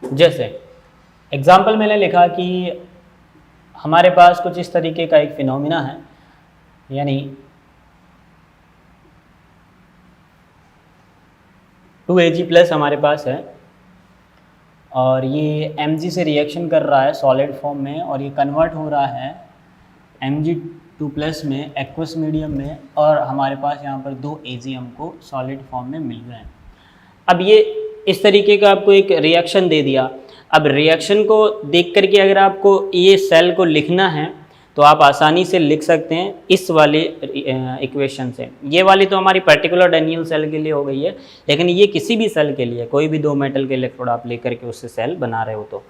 जैसे एग्जाम्पल मैंने लिखा कि हमारे पास कुछ इस तरीके का एक फिनोमिना है, यानी 2Ag+ हमारे पास है और ये Mg से रिएक्शन कर रहा है सॉलिड फॉर्म में, और ये कन्वर्ट हो रहा है Mg2+ में एक्वस मीडियम में, और हमारे पास यहाँ पर 2 Ag हमको सॉलिड फॉर्म में मिल रहे हैं। अब ये इस तरीके का आपको एक रिएक्शन दे दिया। अब रिएक्शन को देख करके अगर आपको ये सेल को लिखना है तो आप आसानी से लिख सकते हैं इस वाले इक्वेशन से। ये वाली तो हमारी पर्टिकुलर डैनियल सेल के लिए हो गई है, लेकिन ये किसी भी सेल के लिए, कोई भी 2 मेटल के इलेक्ट्रोड आप लेकर के उससे सेल बना रहे हो तो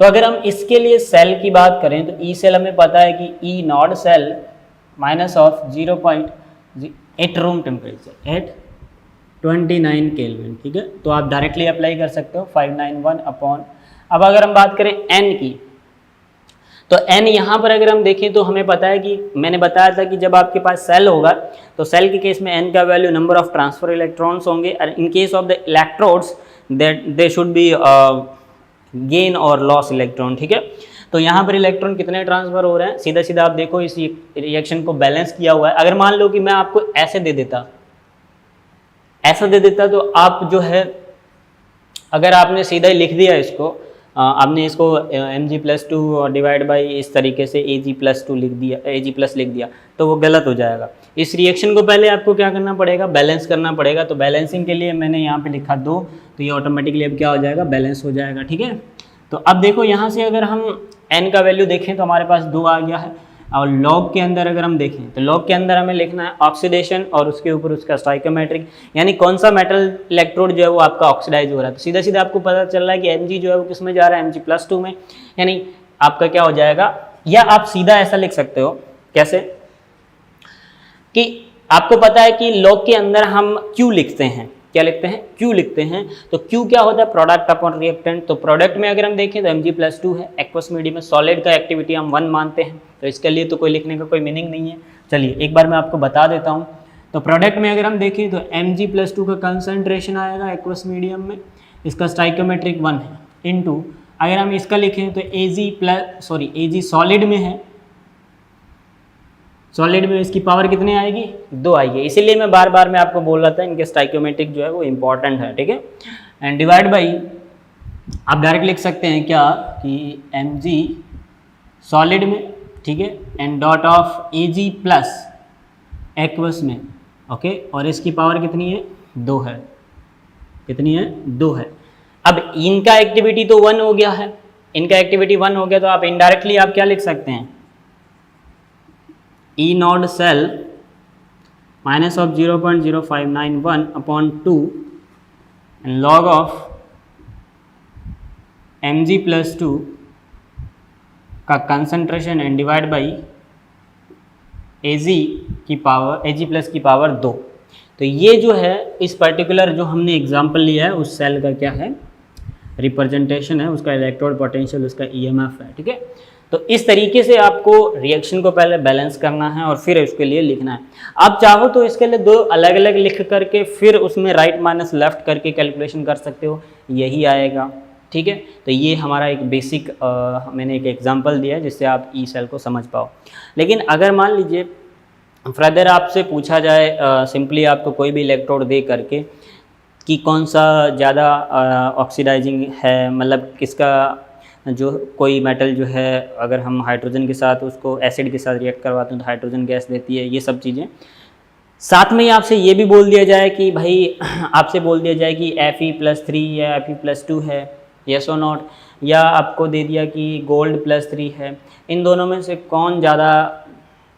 अगर हम इसके लिए सेल की बात करें तो ई सेल हमें पता है कि E not cell minus of 0.8 room temperature at 29 kelvin, ठीक है। तो आप डायरेक्टली अप्लाई कर सकते हो 591 अपॉन। अब अगर हम बात करें एन की, तो एन यहाँ पर अगर हम देखें तो हमें पता है कि मैंने बताया था कि जब आपके पास सेल होगा तो सेल के केस में एन का value number of transfer electrons होंगे, और इन case of the electrodes they should be gain और लॉस इलेक्ट्रॉन, ठीक है। तो यहाँ पर इलेक्ट्रॉन कितने ट्रांसफर हो रहे हैं, सीधा सीधा आप देखो इस रिएक्शन को बैलेंस किया हुआ है। अगर मान लो कि मैं आपको ऐसे दे देता तो आप जो है, अगर आपने सीधा ही लिख दिया इसको, आपने इसको Mg+2 और डिवाइड बाई इस तरीके से Ag+2 लिख दिया, Ag+ लिख दिया, तो वो गलत हो जाएगा। इस रिएक्शन को पहले आपको क्या करना पड़ेगा, बैलेंस करना पड़ेगा। तो बैलेंसिंग के लिए मैंने यहाँ पे लिखा 2, तो ये ऑटोमेटिकली अब क्या हो जाएगा, बैलेंस हो जाएगा, ठीक है। तो अब देखो यहाँ से अगर हम n का वैल्यू देखें तो हमारे पास 2 आ गया है, और लॉग के अंदर अगर हम देखें तो लॉग के अंदर हमें लिखना है ऑक्सीडेशन और उसके ऊपर उसका स्टोइकोमेट्रिक, यानी कौन सा मेटल इलेक्ट्रोड जो है वो आपका ऑक्सीडाइज हो रहा है। तो सीधा सीधा आपको पता चल रहा है कि Mg जो है वो किस में जा रहा है, Mg+2 में, यानी आपका क्या हो जाएगा। या आप सीधा ऐसा लिख सकते हो, कैसे कि आपको पता है कि लॉग के अंदर हम Q लिखते हैं, क्या लिखते हैं, Q लिखते हैं। तो Q क्या होता है, प्रोडक्ट अपॉन रिएक्टेंट। तो प्रोडक्ट में अगर हम देखें तो Mg+2 है, एक्वस मीडियम में, सॉलिड का एक्टिविटी हम 1 मानते हैं, तो इसके लिए तो कोई लिखने का कोई मीनिंग नहीं है। चलिए एक बार मैं आपको बता देता हूँ। तो प्रोडक्ट में अगर हम देखें तो Mg+2 का कंसंट्रेशन आएगा एक्वस मीडियम में, इसका स्टोइकोमेट्रिक 1 है, इनटू अगर हम इसका लिखें तो Ag सॉलिड में है, सॉलिड में इसकी पावर कितनी आएगी, 2 आएगी। इसीलिए मैं बार बार मैं आपको बोल रहा था इनके स्टोइकोमेट्रिक जो है वो इंपॉर्टेंट है, ठीक है। एंड डिवाइड बाई आप डायरेक्ट लिख सकते हैं क्या कि Mg सॉलिड में, ठीक है, and dot of Ag+ aqueous में, ओके, और इसकी पावर कितनी है, 2 है, कितनी है, 2 है। अब इनका एक्टिविटी तो 1 हो गया है, इनका एक्टिविटी 1 हो गया, तो आप इनडायरेक्टली आप क्या लिख सकते हैं, E naught cell minus of 0.0591 upon 2 and log of Mg+2 का concentration and divide by Ag+ की पावर 2। तो ये जो है इस पर्टिकुलर जो हमने एग्जांपल लिया है उस सेल का क्या है, रिप्रेजेंटेशन है, उसका इलेक्ट्रोड पोटेंशियल, उसका EMF है, ठीक है। तो इस तरीके से आपको रिएक्शन को पहले बैलेंस करना है और फिर उसके लिए लिखना है। आप चाहो तो इसके लिए 2 अलग अलग लिख करके फिर उसमें राइट माइनस लेफ्ट करके कैलकुलेशन कर सकते हो, यही आएगा, ठीक है। तो ये हमारा एक बेसिक मैंने एक एग्जांपल दिया है जिससे आप ई सेल को समझ पाओ। लेकिन अगर मान लीजिए फर्दर आपसे पूछा जाए सिंपली आपको कोई भी इलेक्ट्रोड दे करके कि कौन सा ज़्यादा ऑक्सीडाइजिंग है, मतलब किसका जो कोई मेटल जो है अगर हम हाइड्रोजन के साथ उसको एसिड के साथ रिएक्ट करवाते हैं तो हाइड्रोजन गैस देती है, ये सब चीज़ें। साथ में ही आपसे ये भी बोल दिया जाए कि भाई आपसे बोल दिया जाए कि Fe+3 या Fe+2 है यस और नॉट, या आपको दे दिया कि गोल्ड +3 है, इन दोनों में से कौन ज़्यादा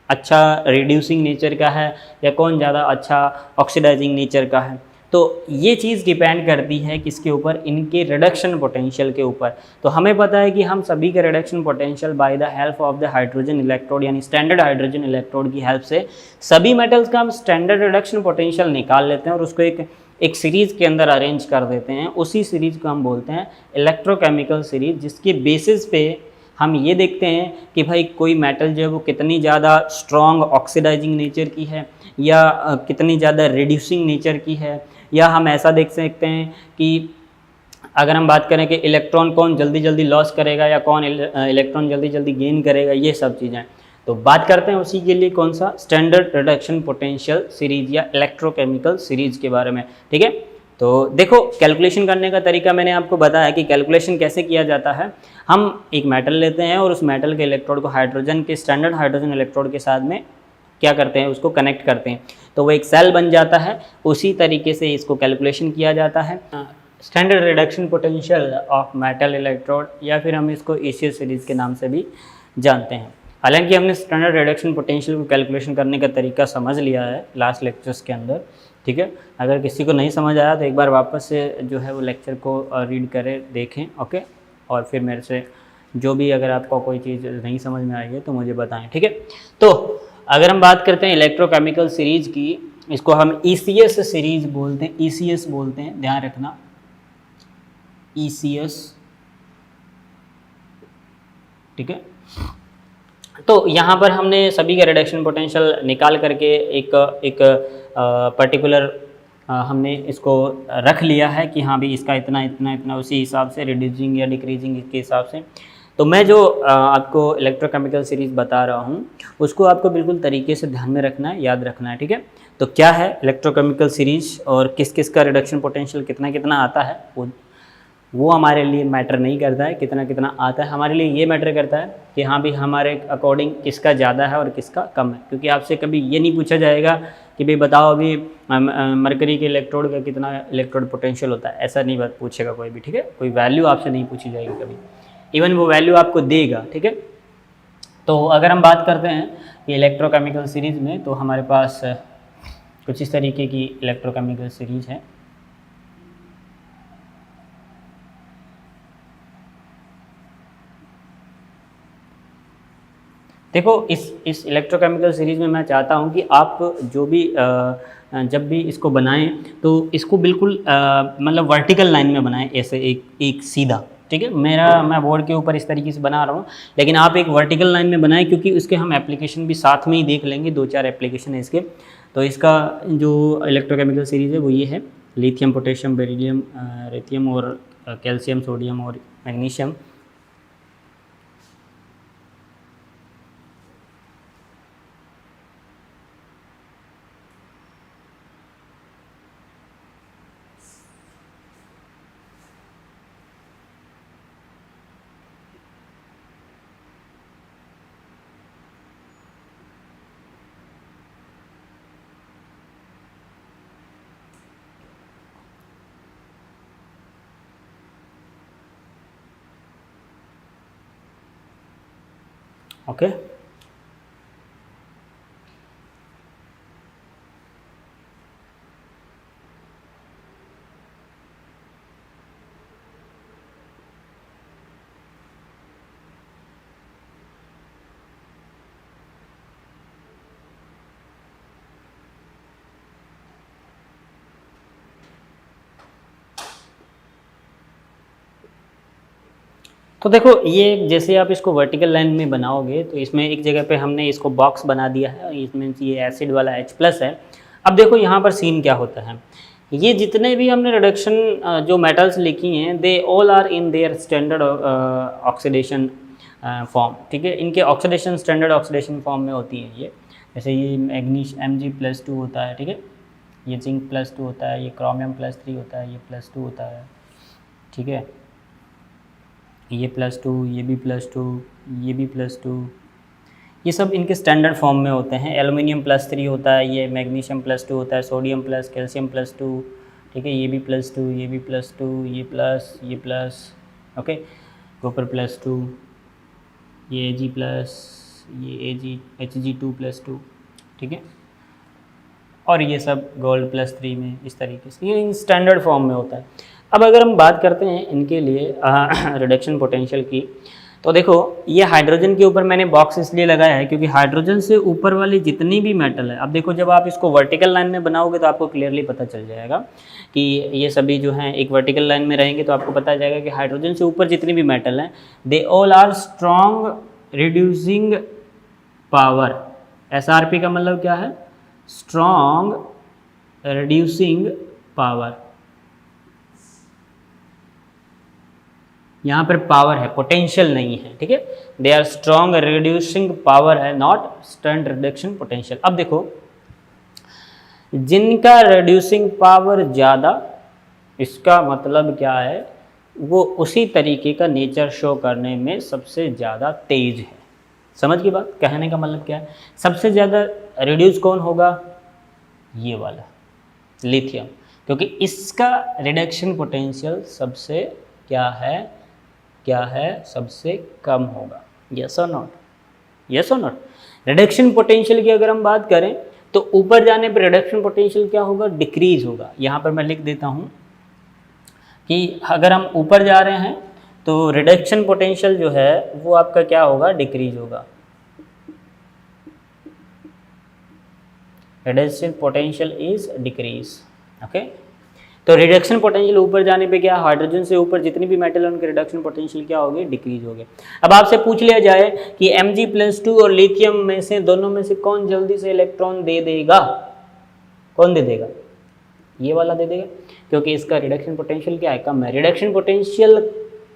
अच्छा रिड्यूसिंग नेचर का है या कौन ज़्यादा अच्छा ऑक्सीडाइजिंग नेचर का है। तो ये चीज़ डिपेंड करती है किसके ऊपर, इनके रिडक्शन पोटेंशियल के ऊपर। तो हमें पता है कि हम सभी के reduction potential by the help of the hydrogen electrode यानी स्टैंडर्ड हाइड्रोजन इलेक्ट्रोड की हेल्प से सभी मेटल्स का हम स्टैंडर्ड रिडक्शन पोटेंशियल निकाल लेते हैं और उसको एक सीरीज़ के अंदर अरेंज कर देते हैं। उसी सीरीज़ को हम बोलते हैं इलेक्ट्रोकेमिकल सीरीज, जिसके बेसिस पे हम ये देखते हैं कि भाई कोई मेटल जो है वो कितनी ज़्यादा स्ट्रॉन्ग ऑक्सीडाइजिंग नेचर की है या कितनी ज़्यादा रिड्यूसिंग नेचर की है, या हम ऐसा देख सकते हैं कि अगर हम बात करें कि इलेक्ट्रॉन कौन जल्दी जल्दी लॉस करेगा या कौन इलेक्ट्रॉन जल्दी जल्दी गेन करेगा, ये सब चीज़ें। तो बात करते हैं उसी के लिए कौन सा, स्टैंडर्ड रिडक्शन पोटेंशियल सीरीज या इलेक्ट्रोकेमिकल सीरीज के बारे में। ठीक है, तो देखो कैलकुलेशन करने का तरीका मैंने आपको बताया कि कैलकुलेशन कैसे किया जाता है। हम एक मेटल लेते हैं और उस मेटल के इलेक्ट्रोड को हाइड्रोजन के स्टैंडर्ड हाइड्रोजन इलेक्ट्रोड के साथ में क्या करते हैं, उसको कनेक्ट करते हैं, तो वो एक सेल बन जाता है। उसी तरीके से इसको कैलकुलेशन किया जाता है, standard reduction potential of metal electrode, या फिर हम इसको ECS सीरीज़ के नाम से भी जानते हैं। हालांकि हमने स्टैंडर्ड रिडक्शन पोटेंशियल को कैलकुलेशन करने का तरीका समझ लिया है लास्ट लेक्चर्स के अंदर। ठीक है, अगर किसी को नहीं समझ आया तो एक बार वापस से जो है वो लेक्चर को रीड करें, देखें, ओके, और फिर मेरे से जो भी अगर आपको कोई चीज़ नहीं समझ में आई है तो मुझे बताएं। ठीक है, तो अगर हम बात करते हैं इलेक्ट्रोकेमिकल सीरीज की, इसको हम ECS सीरीज बोलते हैं, ECS बोलते हैं, ध्यान रखना, ECS। ठीक है, तो यहाँ पर हमने सभी का रिडक्शन पोटेंशियल निकाल करके एक पर्टिकुलर हमने इसको रख लिया है कि हाँ भी इसका इतना इतना इतना, उसी हिसाब से रिड्यूसिंग या डिक्रीजिंग के हिसाब से। तो मैं जो आपको इलेक्ट्रोकेमिकल सीरीज़ बता रहा हूँ उसको आपको बिल्कुल तरीके से ध्यान में रखना है, याद रखना है। ठीक है, तो क्या है इलेक्ट्रोकेमिकल सीरीज और किस किस का रिडक्शन पोटेंशियल कितना कितना आता है, वो हमारे लिए मैटर नहीं करता है कितना कितना आता है। हमारे लिए ये मैटर करता है कि हाँ भी हमारे अकॉर्डिंग किसका ज़्यादा है और किसका कम है। क्योंकि आपसे कभी ये नहीं पूछा जाएगा कि भाई बताओ अभी मरकरी के इलेक्ट्रोड का कितना इलेक्ट्रोड पोटेंशियल होता है, ऐसा नहीं पूछेगा कोई भी। ठीक है, कोई वैल्यू आपसे नहीं पूछी जाएगी कभी, इवन वो वैल्यू आपको देगा। ठीक है, तो अगर हम बात करते हैं कि इलेक्ट्रोकेमिकल सीरीज़ में, तो हमारे पास कुछ इस तरीके की इलेक्ट्रोकेमिकल सीरीज है। देखो इस इलेक्ट्रोकेमिकल सीरीज़ में मैं चाहता हूँ कि आप जो भी जब भी इसको बनाएं तो इसको बिल्कुल मतलब वर्टिकल लाइन में बनाएं, ऐसे एक सीधा। ठीक है, मैं बोर्ड के ऊपर इस तरीके से बना रहा हूँ, लेकिन आप एक वर्टिकल लाइन में बनाएं क्योंकि उसके हम एप्लीकेशन भी साथ में ही देख लेंगे, 2-4 एप्लीकेशन है इसके। तो इसका जो इलेक्ट्रोकेमिकल सीरीज़ है वो ये है, लिथियम, पोटेशियम, बेरिलियम, रेथियम और कैल्शियम, सोडियम और मैग्नीशियम। ओके, तो देखो ये जैसे आप इसको वर्टिकल लाइन में बनाओगे तो इसमें एक जगह पे हमने इसको बॉक्स बना दिया है, इसमें ये एसिड वाला H+ है। अब देखो यहाँ पर सीन क्या होता है, ये जितने भी हमने रिडक्शन जो मेटल्स लिखी हैं they all are in their standard oxidation form. ठीक है, इनके ऑक्सीडेशन स्टैंडर्ड ऑक्सीडेशन फॉर्म में होती है ये। जैसे ये मैग्नीश Mg+2 होता है, ठीक है, ये जिंक +2 होता है, ये क्रोमियम +3 होता है, ये +2 होता है, ठीक है, ये +2, ये भी +2, ये भी +2, ये सब इनके स्टैंडर्ड फॉर्म में होते हैं। एलुमिनियम +3 होता है, ये मैग्नीशियम +2 होता है, सोडियम +, कैल्शियम +2, ठीक है, ये भी +2, ये भी +2, ये प्लस, ये प्लस, ओके, कॉपर +2, ये Ag प्लस, ये Hg2+2, ठीक है, और ये सब गोल्ड +3 में इस तरीके से, ये स्टैंडर्ड फॉर्म में होता है। अब अगर हम बात करते हैं इनके लिए रिडक्शन पोटेंशियल की, तो देखो ये हाइड्रोजन के ऊपर मैंने बॉक्स इसलिए लगाया है क्योंकि हाइड्रोजन से ऊपर वाली जितनी भी मेटल है, अब देखो जब आप इसको वर्टिकल लाइन में बनाओगे तो आपको क्लियरली पता चल जाएगा कि ये सभी जो हैं एक वर्टिकल लाइन में रहेंगे, तो आपको पता जाएगा कि हाइड्रोजन से ऊपर जितनी भी मेटल हैं they all are strong reducing power. SRP का मतलब क्या है? Strong reducing power. यहाँ पर पावर है, पोटेंशियल नहीं है, ठीक है। They are strong reducing power है, नॉट स्टंट रिडक्शन पोटेंशियल। अब देखो जिनका रिड्यूसिंग पावर ज़्यादा, इसका मतलब क्या है? वो उसी तरीके का नेचर शो करने में सबसे ज़्यादा तेज है। समझ की बात? कहने का मतलब क्या है? सबसे ज़्यादा रिड्यूस कौन होगा? ये वाला लिथियम, क्योंकि इसका रिडक्शन पोटेंशियल सबसे क्या है? सबसे कम होगा। यस और नॉट? यस और नॉट? रिडक्शन पोटेंशियल की अगर हम बात करें तो ऊपर जाने पर रिडक्शन पोटेंशियल क्या होगा? डिक्रीज होगा। यहाँ पर मैं लिख देता हूँ कि अगर हम ऊपर जा रहे हैं तो रिडक्शन पोटेंशियल जो है वो आपका क्या होगा? डिक्रीज होगा। Reduction potential is decrease. Okay, तो रिडक्शन पोटेंशियल ऊपर जाने पे क्या? हाइड्रोजन से ऊपर जितनी भी मेटल है उनके रिडक्शन पोटेंशियल क्या होगी? डिक्रीज हो गए। अब आपसे पूछ लिया जाए कि Mg+2 और लिथियम में से दोनों में से कौन जल्दी से इलेक्ट्रॉन दे देगा? कौन दे देगा? ये वाला दे देगा, क्योंकि इसका रिडक्शन पोटेंशियल क्या है? कम है। रिडक्शन पोटेंशियल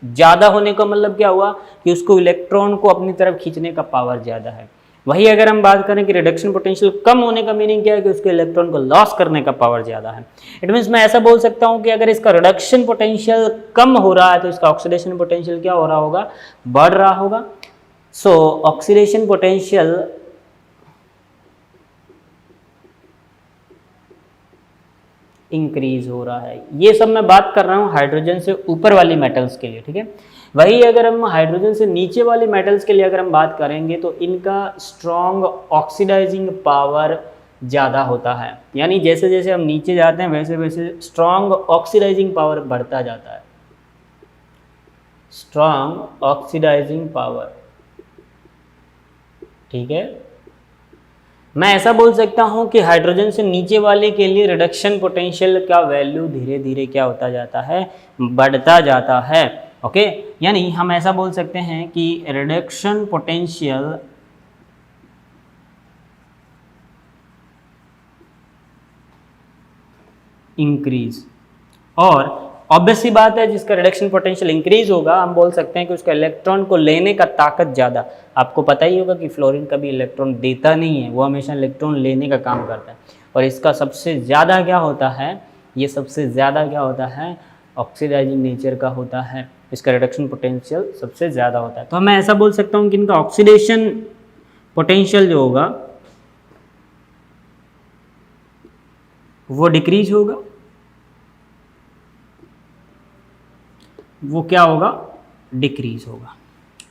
ज़्यादा होने का मतलब क्या हुआ? कि उसको इलेक्ट्रॉन को अपनी तरफ खींचने का पावर ज़्यादा है। वही अगर हम बात करें कि रिडक्शन पोटेंशियल कम होने का मीनिंग क्या है? कि उसके इलेक्ट्रॉन को लॉस करने का पावर ज़्यादा है। इट मीन्स मैं ऐसा बोल सकता हूँ कि अगर इसका रिडक्शन पोटेंशियल कम हो रहा है तो इसका ऑक्सीडेशन पोटेंशियल क्या हो रहा होगा? बढ़ रहा होगा। सो ऑक्सीडेशन पोटेंशियल इंक्रीज हो रहा है। ये सब मैं बात कर रहा हूँ हाइड्रोजन से ऊपर वाली मेटल्स के लिए, ठीक है। वही अगर हम हाइड्रोजन से नीचे वाली मेटल्स के लिए अगर हम बात करेंगे तो इनका स्ट्रॉन्ग ऑक्सीडाइजिंग पावर ज़्यादा होता है। यानी जैसे जैसे हम नीचे जाते हैं वैसे वैसे स्ट्रॉन्ग ऑक्सीडाइजिंग पावर बढ़ता जाता है। स्ट्रॉन्ग ऑक्सीडाइजिंग पावर, ठीक है। मैं ऐसा बोल सकता हूं कि हाइड्रोजन से नीचे वाले के लिए रिडक्शन पोटेंशियल का वैल्यू धीरे धीरे क्या होता जाता है? बढ़ता जाता है। ओके, यानी हम ऐसा बोल सकते हैं कि रिडक्शन पोटेंशियल इंक्रीज, और ऑब्वियस सी बात है जिसका रिडक्शन पोटेंशियल इंक्रीज होगा हम बोल सकते हैं कि उसका इलेक्ट्रॉन को लेने का ताकत ज़्यादा। आपको पता ही होगा कि फ्लोरीन कभी इलेक्ट्रॉन देता नहीं है, वो हमेशा इलेक्ट्रॉन लेने का काम करता है। और इसका सबसे ज़्यादा क्या होता है? ये सबसे ज़्यादा क्या होता है? ऑक्सीडाइजिंग नेचर का होता है। इसका रिडक्शन पोटेंशियल सबसे ज़्यादा होता है। तो मैं ऐसा बोल सकता हूँ कि इनका ऑक्सीडेशन पोटेंशियल जो होगा वो डिक्रीज होगा। वो क्या होगा? डिक्रीज होगा,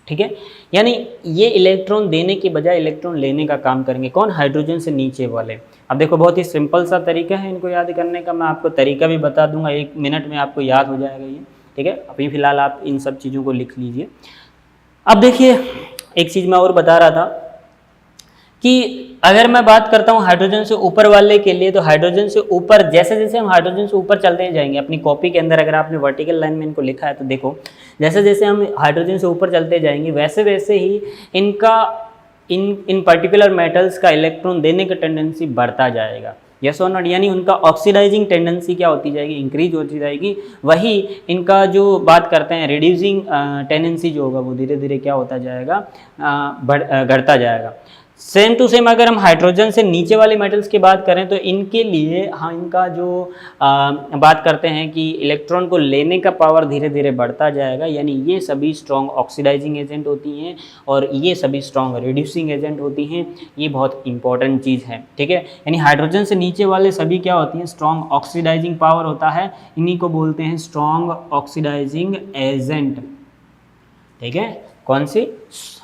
ठीक है। यानी ये इलेक्ट्रॉन देने की बजाय इलेक्ट्रॉन लेने का काम करेंगे। कौन? हाइड्रोजन से नीचे वाले। अब देखो बहुत ही सिंपल सा तरीका है इनको याद करने का। मैं आपको तरीका भी बता दूंगा, 1 मिनट में आपको याद हो जाएगा ये, ठीक है। अभी फिलहाल आप इन सब चीज़ों को लिख लीजिए। अब देखिए एक चीज़ मैं और बता रहा था कि अगर मैं बात करता हूँ हाइड्रोजन से ऊपर वाले के लिए, तो हाइड्रोजन से ऊपर जैसे जैसे हम हाइड्रोजन से ऊपर चलते जाएंगे, अपनी कॉपी के अंदर अगर आपने वर्टिकल लाइन में इनको लिखा है तो देखो जैसे जैसे हम हाइड्रोजन से ऊपर चलते जाएंगे वैसे वैसे ही इनका इन पर्टिकुलर मेटल्स का इलेक्ट्रॉन देने का टेंडेंसी बढ़ता जाएगा। यस और नॉट? यानी उनका ऑक्सीडाइजिंग टेंडेंसी क्या होती जाएगी? इंक्रीज होती जाएगी। वही इनका जो बात करते हैं रिड्यूसिंग टेंडेंसी जो होगा वो धीरे धीरे क्या होता जाएगा? घटता जाएगा। सेम टू सेम अगर हम हाइड्रोजन से नीचे वाले मेटल्स की बात करें तो इनके लिए हाँ इनका जो बात करते हैं कि इलेक्ट्रॉन को लेने का पावर धीरे धीरे बढ़ता जाएगा। यानी ये सभी स्ट्रॉन्ग ऑक्सीडाइजिंग एजेंट होती हैं और ये सभी स्ट्रॉन्ग रिड्यूसिंग एजेंट होती हैं। ये बहुत इंपॉर्टेंट चीज़ है, ठीक है। यानी हाइड्रोजन से नीचे वाले सभी क्या होती हैं? स्ट्रॉन्ग ऑक्सीडाइजिंग पावर होता है। इन्हीं को बोलते हैं स्ट्रॉन्ग ऑक्सीडाइजिंग एजेंट। ठीक है, कौन सी,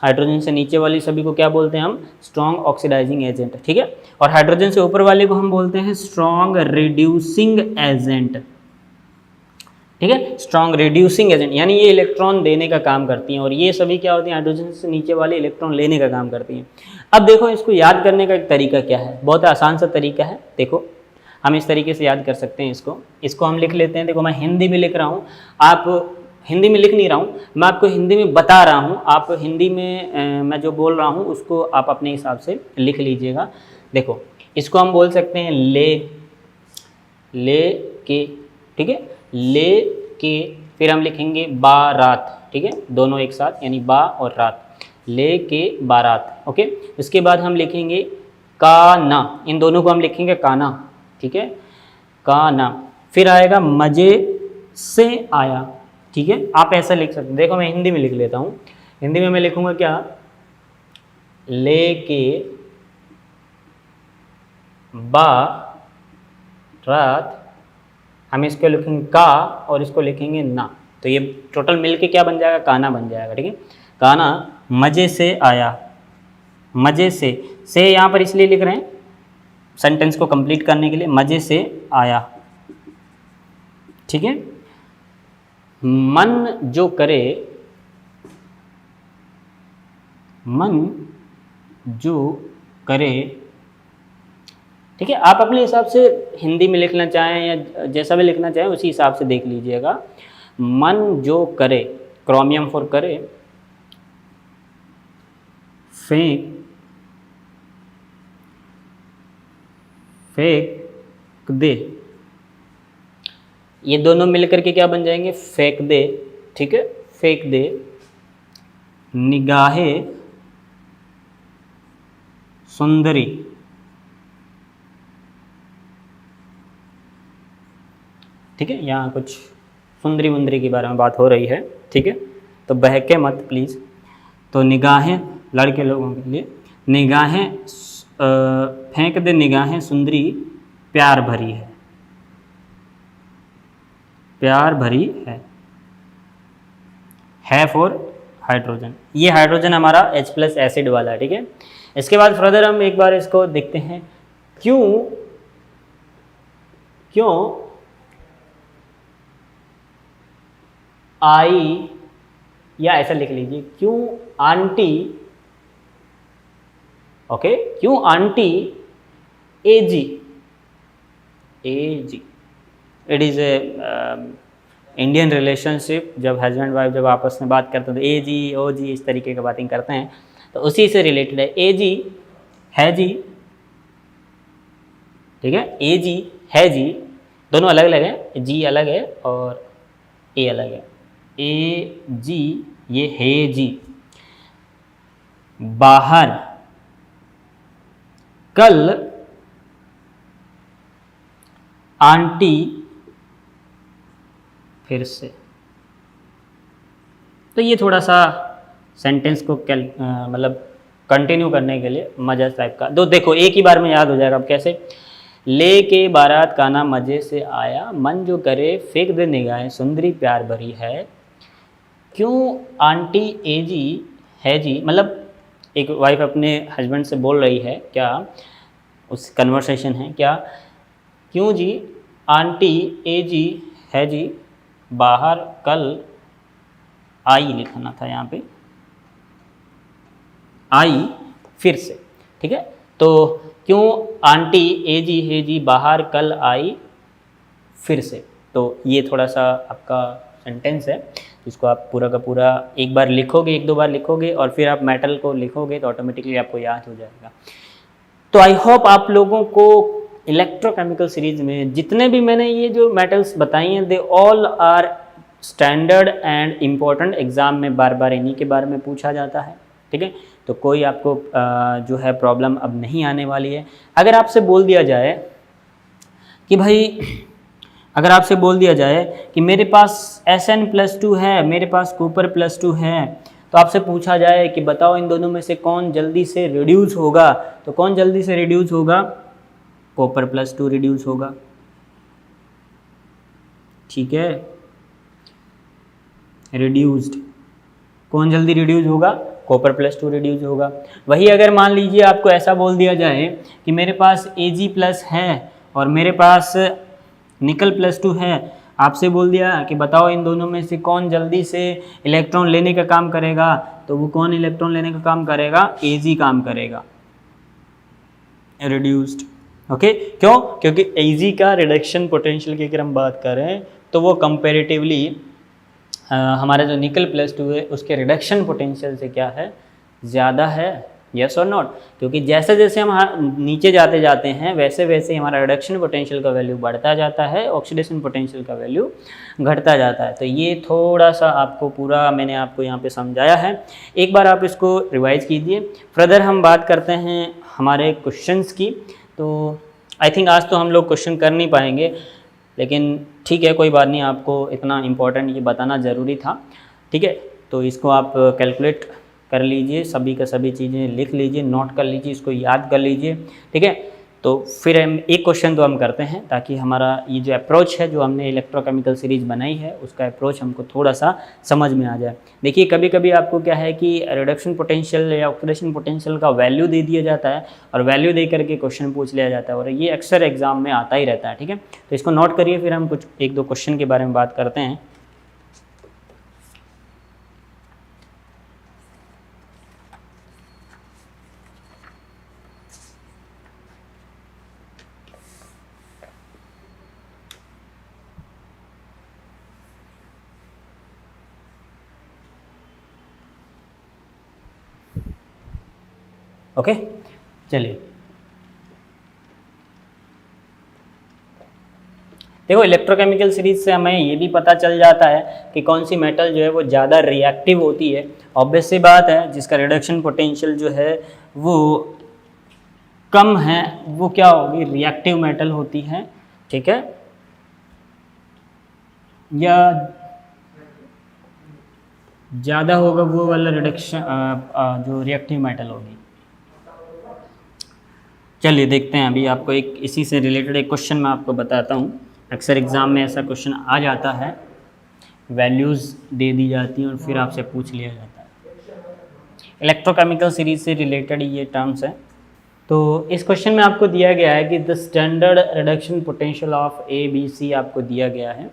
हाइड्रोजन से नीचे वाली सभी को क्या बोलते हैं हम, स्ट्रॉन्ग ऑक्सीडाइजिंग एजेंट, ठीक है, और हाइड्रोजन से ऊपर वाले को हम बोलते हैं स्ट्रॉन्ग रिड्यूसिंग एजेंट, ठीक है, स्ट्रॉन्ग रिड्यूसिंग एजेंट, यानी ये इलेक्ट्रॉन देने का काम करती हैं, और ये सभी क्या होती हैं, हाइड्रोजन से नीचे वाले इलेक्ट्रॉन लेने का काम करती हैं। अब देखो इसको याद करने का एक तरीका क्या है, बहुत आसान सा तरीका है, देखो हम इस तरीके से याद कर सकते हैं इसको हम लिख लेते हैं। देखो मैं हिंदी में लिख रहा हूँ, आप हिंदी में लिख नहीं रहा हूँ, मैं आपको हिंदी में बता रहा हूँ, आप हिंदी में मैं जो बोल रहा हूँ उसको आप अपने हिसाब से लिख लीजिएगा। देखो इसको हम बोल सकते हैं ले के, ठीक है, ले के, फिर हम लिखेंगे बारात, ठीक है, दोनों एक साथ यानी बा और रात, ले के बारात, ओके। उसके बाद हम लिखेंगे काना, इन दोनों को हम लिखेंगे काना, ठीक है, काना। फिर आएगा मजे से आया, ठीक है, आप ऐसा लिख सकते हैं। देखो मैं हिंदी में लिख लेता हूँ, हिंदी में मैं लिखूंगा क्या, लेके बा रात, हम इसको लिखेंगे का और इसको लिखेंगे ना, तो ये टोटल मिलके क्या बन जाएगा, काना बन जाएगा, ठीक है, काना मजे से आया, मजे से यहाँ पर इसलिए लिख रहे हैं सेंटेंस को कंप्लीट करने के लिए, मजे से आया, ठीक है। मन जो करे, मन जो करे, ठीक है, आप अपने हिसाब से हिंदी में लिखना चाहें या जैसा भी लिखना चाहें उसी हिसाब से देख लीजिएगा। मन जो करे, क्रोमियम फॉर करे, फेंक दे, ये दोनों मिलकर के क्या बन जाएंगे, फेंक दे, ठीक है, फेंक दे, निगाहें सुंदरी, ठीक है, यहाँ कुछ सुंदरी वुंदरी के बारे में बात हो रही है, ठीक है, तो बहके मत प्लीज़। तो निगाहें लड़के लोगों के लिए, निगाहें फेंक दे, निगाहें सुंदरी प्यार भरी है, प्यार भरी है फॉर हाइड्रोजन, ये हाइड्रोजन हमारा H+ एसिड वाला है, ठीक है। इसके बाद फर्दर हम एक बार इसको देखते हैं, क्यों आई, या ऐसा लिख लीजिए, क्यों आंटी, ओके, क्यों aunty AG, it is a Indian relationship, जब हस्बैंड वाइफ जब आपस में बात करते हैं तो ए जी ओ जी इस तरीके की बातें करते हैं, तो उसी से रिलेटेड है। ए जी है जी, ठीक है, ए जी है जी, दोनों अलग अलग है, जी अलग है और ए अलग है, ए जी ये है जी, बाहर कल आंटी फिर से, तो ये थोड़ा सा सेंटेंस को मतलब कंटिन्यू करने के लिए मजा टाइप का, तो देखो एक ही बार में याद हो जाएगा। अब कैसे, ले के बारात काना मजे से आया, मन जो करे फेंक दे निगाहें सुंदरी प्यार भरी है, क्यों आंटी एजी है जी, मतलब एक वाइफ अपने हस्बैंड से बोल रही है, क्या उस कन्वर्सेशन है क्या, क्यों जी आंटी एजी है जी, बाहर कल आई लिखना था यहाँ पे, आई फिर से, ठीक है, तो क्यों आंटी एजी है जी, बाहर कल आई फिर से, तो ये थोड़ा सा आपका सेंटेंस है, जिसको आप पूरा का पूरा एक बार लिखोगे, एक दो बार लिखोगे और फिर आप मेटल को लिखोगे तो ऑटोमेटिकली आपको याद हो जाएगा। तो आई होप आप लोगों को इलेक्ट्रोकेमिकल सीरीज में जितने भी मैंने ये जो मेटल्स बताई हैं, they all are standard and important, exam में बार बार इन्हीं के बारे में पूछा जाता है, ठीक है, तो कोई आपको जो है प्रॉब्लम अब नहीं आने वाली है। अगर आपसे बोल दिया जाए कि भाई, अगर आपसे बोल दिया जाए कि मेरे पास Sn+2 है, मेरे पास कॉपर+2 है, तो आपसे पूछा जाए कि बताओ इन दोनों में से कौन जल्दी से रिड्यूस होगा, तो कौन जल्दी से रिड्यूस होगा, कॉपर+2 रिड्यूस होगा, ठीक है, रिड्यूस्ड, कौन जल्दी रिड्यूस होगा? कॉपर +2 रिड्यूस होगा। वही अगर मान लीजिए आपको ऐसा बोल दिया जाए कि मेरे पास Ag+ है और मेरे पास निकल +2 है, आपसे बोल दिया कि बताओ इन दोनों में से कौन जल्दी से इलेक्ट्रॉन लेने का काम करेगा, तो वो कौन इलेक्ट्रॉन लेने का काम करेगा? Ag काम करेगा, रिड्यूस्ड। ओके, क्यों? क्योंकि Ag का रिडक्शन पोटेंशियल की अगर हम बात करें तो वो कंपेरेटिवली हमारा जो निकल +2 है उसके रिडक्शन पोटेंशियल से क्या है? ज़्यादा है। यस और नॉट? क्योंकि जैसे जैसे हम नीचे जाते जाते हैं वैसे वैसे हमारा रिडक्शन पोटेंशियल का वैल्यू बढ़ता जाता है, ऑक्सीडेशन पोटेंशियल का वैल्यू घटता जाता है। तो ये थोड़ा सा आपको पूरा मैंने आपको यहाँ पे समझाया है, एक बार आप इसको रिवाइज कीजिए। फर्दर हम बात करते हैं हमारे क्वेश्चंस की। तो आई थिंक आज तो हम लोग क्वेश्चन कर नहीं पाएंगे, लेकिन ठीक है, कोई बात नहीं, आपको इतना इम्पोर्टेंट ये बताना ज़रूरी था। ठीक है, तो इसको आप कैलकुलेट कर लीजिए, सभी का सभी चीज़ें लिख लीजिए, नोट कर लीजिए, इसको याद कर लीजिए। ठीक है, तो फिर हम एक क्वेश्चन तो हम करते हैं ताकि हमारा ये जो अप्रोच है जो हमने इलेक्ट्रोकेमिकल सीरीज बनाई है उसका अप्रोच हमको थोड़ा सा समझ में आ जाए। देखिए कभी कभी आपको क्या है कि रिडक्शन पोटेंशियल या ऑक्सीडेशन पोटेंशियल का वैल्यू दे दिया जाता है और वैल्यू दे करके क्वेश्चन पूछ लिया जाता है, और ये अक्सर एग्जाम में आता ही रहता है। ठीक है, तो इसको नोट करिए, फिर हम कुछ एक दो क्वेश्चन के बारे में बात करते हैं। ओके, चलिए देखो, इलेक्ट्रोकेमिकल सीरीज से हमें ये भी पता चल जाता है कि कौन सी मेटल जो है वो ज़्यादा रिएक्टिव होती है। ऑब्वियस सी बात है, जिसका रिडक्शन पोटेंशियल जो है वो कम है वो क्या होगी? रिएक्टिव मेटल होती है। ठीक है, या ज़्यादा होगा वो वाला रिडक्शन जो रिएक्टिव मेटल होगी। चलिए देखते हैं, अभी आपको एक इसी से रिलेटेड एक क्वेश्चन मैं आपको बताता हूँ। अक्सर एग्ज़ाम में ऐसा क्वेश्चन आ जाता है, वैल्यूज़ दे दी जाती हैं और फिर आपसे पूछ लिया जाता है। इलेक्ट्रोकेमिकल सीरीज से रिलेटेड ये टर्म्स हैं। तो इस क्वेश्चन में आपको दिया गया है कि the standard reduction potential of ABC आपको दिया गया है,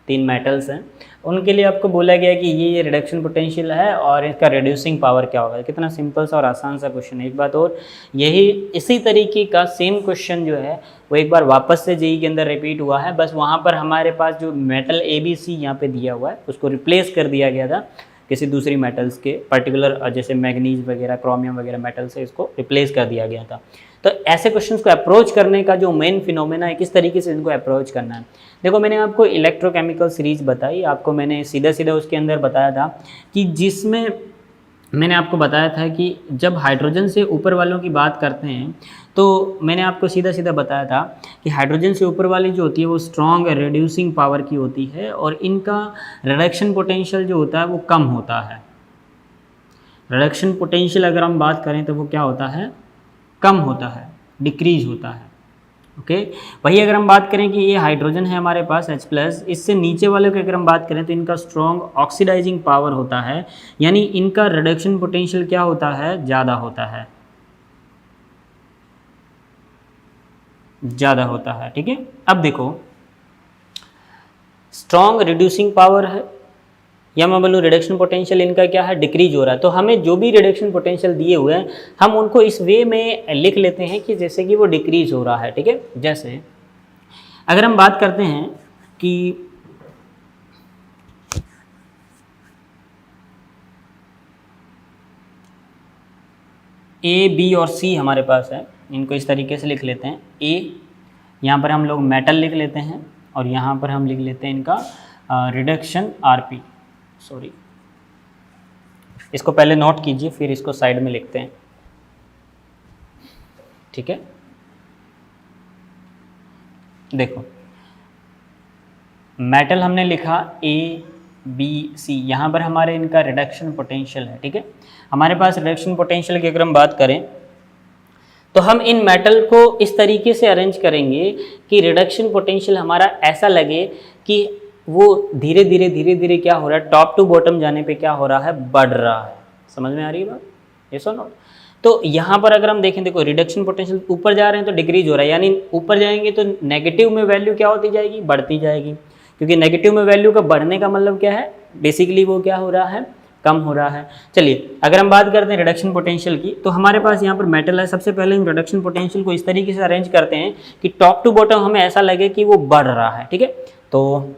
3 मेटल्स हैं, उनके लिए आपको बोला गया कि ये रिडक्शन पोटेंशियल है और इसका रिड्यूसिंग पावर क्या होगा। कितना सिंपल सा और आसान सा क्वेश्चन है। एक बात और, यही इसी तरीके का सेम क्वेश्चन जो है वो एक बार वापस से जेईई के अंदर रिपीट हुआ है, बस वहाँ पर हमारे पास जो मेटल ABC यहाँ पे दिया हुआ है उसको रिप्लेस कर दिया गया था किसी दूसरी मेटल्स के, पर्टिकुलर जैसे मैग्नीज वगैरह, क्रोमियम वगैरह मेटल से इसको रिप्लेस कर दिया गया था। तो ऐसे क्वेश्चंस को अप्रोच करने का जो मेन फिनोमेना है, किस तरीके से इनको अप्रोच करना है। देखो, मैंने आपको इलेक्ट्रोकेमिकल सीरीज बताई, आपको मैंने सीधा सीधा उसके अंदर बताया था कि जिसमें मैंने आपको बताया था कि जब हाइड्रोजन से ऊपर वालों की बात करते हैं तो मैंने आपको सीधा सीधा बताया था कि हाइड्रोजन से ऊपर वाली जो होती है वो स्ट्रॉन्ग रिड्यूसिंग पावर की होती है और इनका रिडक्शन पोटेंशियल जो होता है वो कम होता है। रिडक्शन पोटेंशियल अगर हम बात करें तो वो क्या होता है? कम होता है, डिक्रीज होता है। ओके, वही अगर हम बात करें कि ये हाइड्रोजन है हमारे पास H+, इससे नीचे वाले की अगर हम बात करें तो इनका स्ट्रॉन्ग ऑक्सीडाइजिंग पावर होता है, यानी इनका रिडक्शन पोटेंशियल क्या होता है? ज़्यादा होता है, ज़्यादा होता है। ठीक है, अब देखो, स्ट्रॉन्ग रिड्यूसिंग पावर है या मैं बोलूँ रिडक्शन पोटेंशियल इनका क्या है? डिक्रीज हो रहा है। तो हमें जो भी रिडक्शन पोटेंशियल दिए हुए हैं हम उनको इस वे में लिख लेते हैं कि जैसे कि वो डिक्रीज हो रहा है। ठीक है, जैसे अगर हम बात करते हैं कि A, B और C हमारे पास है, इनको इस तरीके से लिख लेते हैं। A, यहाँ पर हम लोग मेटल लिख लेते हैं और यहाँ पर हम लिख लेते हैं इनका रिडक्शन RP। सॉरी, इसको पहले नोट कीजिए फिर इसको साइड में लिखते हैं। ठीक है, देखो मेटल हमने लिखा A, B, C, यहाँ पर हमारे इनका रिडक्शन पोटेंशियल है। ठीक है, हमारे पास रिडक्शन पोटेंशियल की अगर हम बात करें तो हम इन मेटल को इस तरीके से अरेंज करेंगे कि रिडक्शन पोटेंशियल हमारा ऐसा लगे कि वो धीरे धीरे क्या हो रहा है, टॉप टू बॉटम जाने पे क्या हो रहा है, बढ़ रहा है। समझ में आ रही है बात, ये सुनो। तो यहाँ पर अगर हम देखें, देखो रिडक्शन पोटेंशियल ऊपर जा रहे हैं तो डिक्रीज हो रहा है, यानी ऊपर जाएंगे तो नेगेटिव में वैल्यू क्या होती जाएगी, बढ़ती जाएगी, क्योंकि नेगेटिव में वैल्यू का बढ़ने का मतलब क्या है, बेसिकली वो क्या हो रहा है, कम हो रहा है। चलिए अगर हम बात करते हैं रिडक्शन पोटेंशियल की, तो हमारे पास यहाँ पर मेटल है। सबसे पहले हम रिडक्शन पोटेंशियल को इस तरीके से अरेंज करते हैं कि टॉप टू बॉटम हमें ऐसा लगे कि वो बढ़ रहा है, ठीक है। तो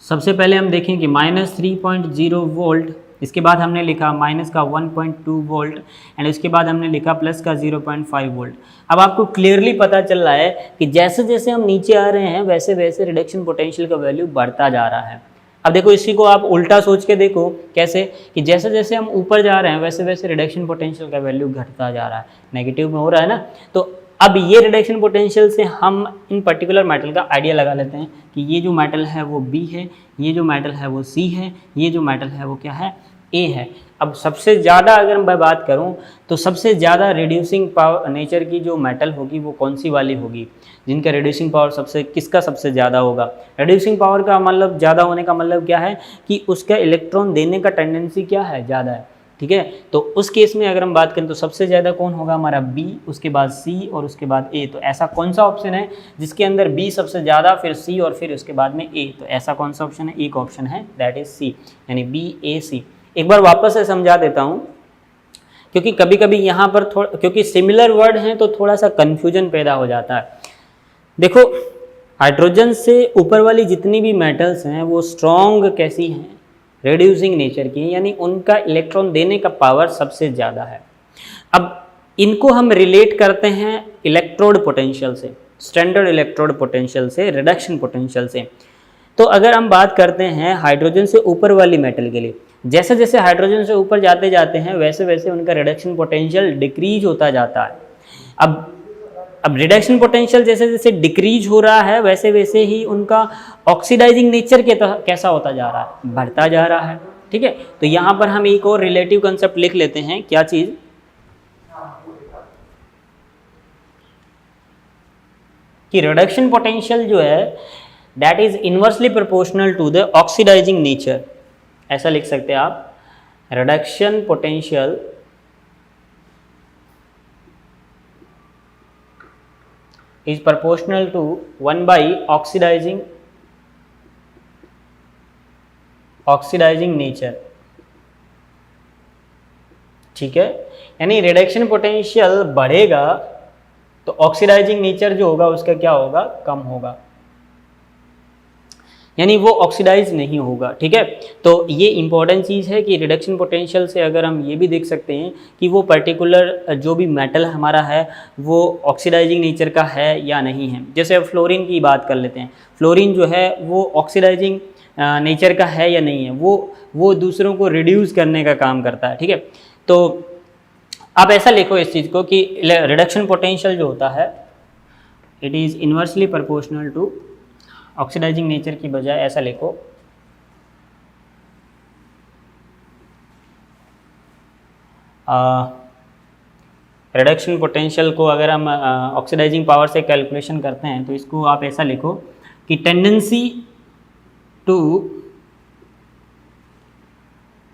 सबसे पहले हम देखें कि -3.0 वोल्ट, इसके बाद हमने लिखा माइनस का 1.2 वोल्ट एंड उसके बाद हमने लिखा प्लस का 0.5 वोल्ट। अब आपको क्लियरली पता चल रहा है कि जैसे जैसे हम नीचे आ रहे हैं वैसे वैसे रिडक्शन पोटेंशियल का वैल्यू बढ़ता जा रहा है। अब देखो इसी को आप उल्टा सोच के देखो, कैसे कि जैसे जैसे हम ऊपर जा रहे हैं वैसे वैसे रिडक्शन पोटेंशियल का वैल्यू घटता जा रहा है, नेगेटिव में हो रहा है ना। तो अब ये रिडक्शन पोटेंशियल से हम इन पर्टिकुलर मेटल का आइडिया लगा लेते हैं कि ये जो मेटल है वो बी है, ये जो मेटल है वो सी है, ये जो मेटल है वो क्या है, ए है। अब सबसे ज़्यादा अगर मैं बात करूं तो सबसे ज़्यादा रिड्यूसिंग पावर नेचर की जो मेटल होगी वो कौन सी वाली होगी, जिनका रिड्यूसिंग पावर किसका सबसे ज़्यादा होगा। रिड्यूसिंग पावर का मतलब ज़्यादा होने का मतलब क्या है कि उसका इलेक्ट्रॉन देने का टेंडेंसी क्या है, ज़्यादा है, ठीक है। तो उस केस में अगर हम बात करें तो सबसे ज़्यादा कौन होगा, हमारा बी, उसके बाद सी और उसके बाद ए। तो ऐसा कौन सा ऑप्शन है जिसके अंदर बी सबसे ज़्यादा, फिर सी और फिर उसके बाद में ए। तो ऐसा कौन सा ऑप्शन है, एक ऑप्शन है, दैट इज सी, यानी बी ए सी। एक बार वापस से समझा देता हूँ, क्योंकि कभी कभी यहाँ पर थोड़ा, क्योंकि सिमिलर वर्ड हैं तो थोड़ा सा कन्फ्यूजन पैदा हो जाता है। देखो हाइड्रोजन से ऊपर वाली जितनी भी मेटल्स हैं वो स्ट्रॉन्ग कैसी हैं, रिड्यूसिंग नेचर की, यानी उनका इलेक्ट्रॉन देने का पावर सबसे ज़्यादा है। अब इनको हम रिलेट करते हैं इलेक्ट्रोड पोटेंशियल से, स्टैंडर्ड इलेक्ट्रोड पोटेंशियल से, रिडक्शन पोटेंशियल से। तो अगर हम बात करते हैं हाइड्रोजन से ऊपर वाली मेटल के लिए, जैसे जैसे हाइड्रोजन से ऊपर जाते जाते हैं वैसे वैसे उनका रिडक्शन पोटेंशियल डिक्रीज होता जाता है। अब रिडक्शन पोटेंशियल जैसे जैसे डिक्रीज हो रहा है वैसे वैसे ही उनका ऑक्सीडाइजिंग नेचर कैसा होता जा रहा है, बढ़ता जा रहा है, ठीक है। तो यहाँ पर हम एक और रिलेटिव कंसेप्ट लिख लेते हैं, क्या चीज़, कि रिडक्शन पोटेंशियल जो है that is inversely proportional to the oxidizing nature. ऐसा लिख सकते हैं आप, reduction potential is proportional to 1 by oxidizing nature, ठीक है। यानी रिडक्शन पोटेंशियल बढ़ेगा तो ऑक्सीडाइजिंग नेचर जो होगा उसका क्या होगा, कम होगा, यानी वो ऑक्सीडाइज नहीं होगा, ठीक है। तो ये इंपॉर्टेंट चीज़ है कि रिडक्शन पोटेंशियल से अगर हम ये भी देख सकते हैं कि वो पर्टिकुलर जो भी मेटल हमारा है वो ऑक्सीडाइजिंग नेचर का है या नहीं है। जैसे अब फ्लोरीन की बात कर लेते हैं, फ्लोरीन जो है वो ऑक्सीडाइजिंग नेचर का है या नहीं है, वो दूसरों को रिड्यूस करने का काम करता है, ठीक है। तो आप ऐसा लिखो इस चीज़ को कि रिडक्शन पोटेंशियल जो होता है it is inversely proportional to oxidizing nature की बजाय ऐसा लिखो, रिडक्शन पोटेंशियल को अगर हम ऑक्सीडाइजिंग पावर से कैलकुलेशन करते हैं तो इसको आप ऐसा लिखो कि टेंडेंसी टू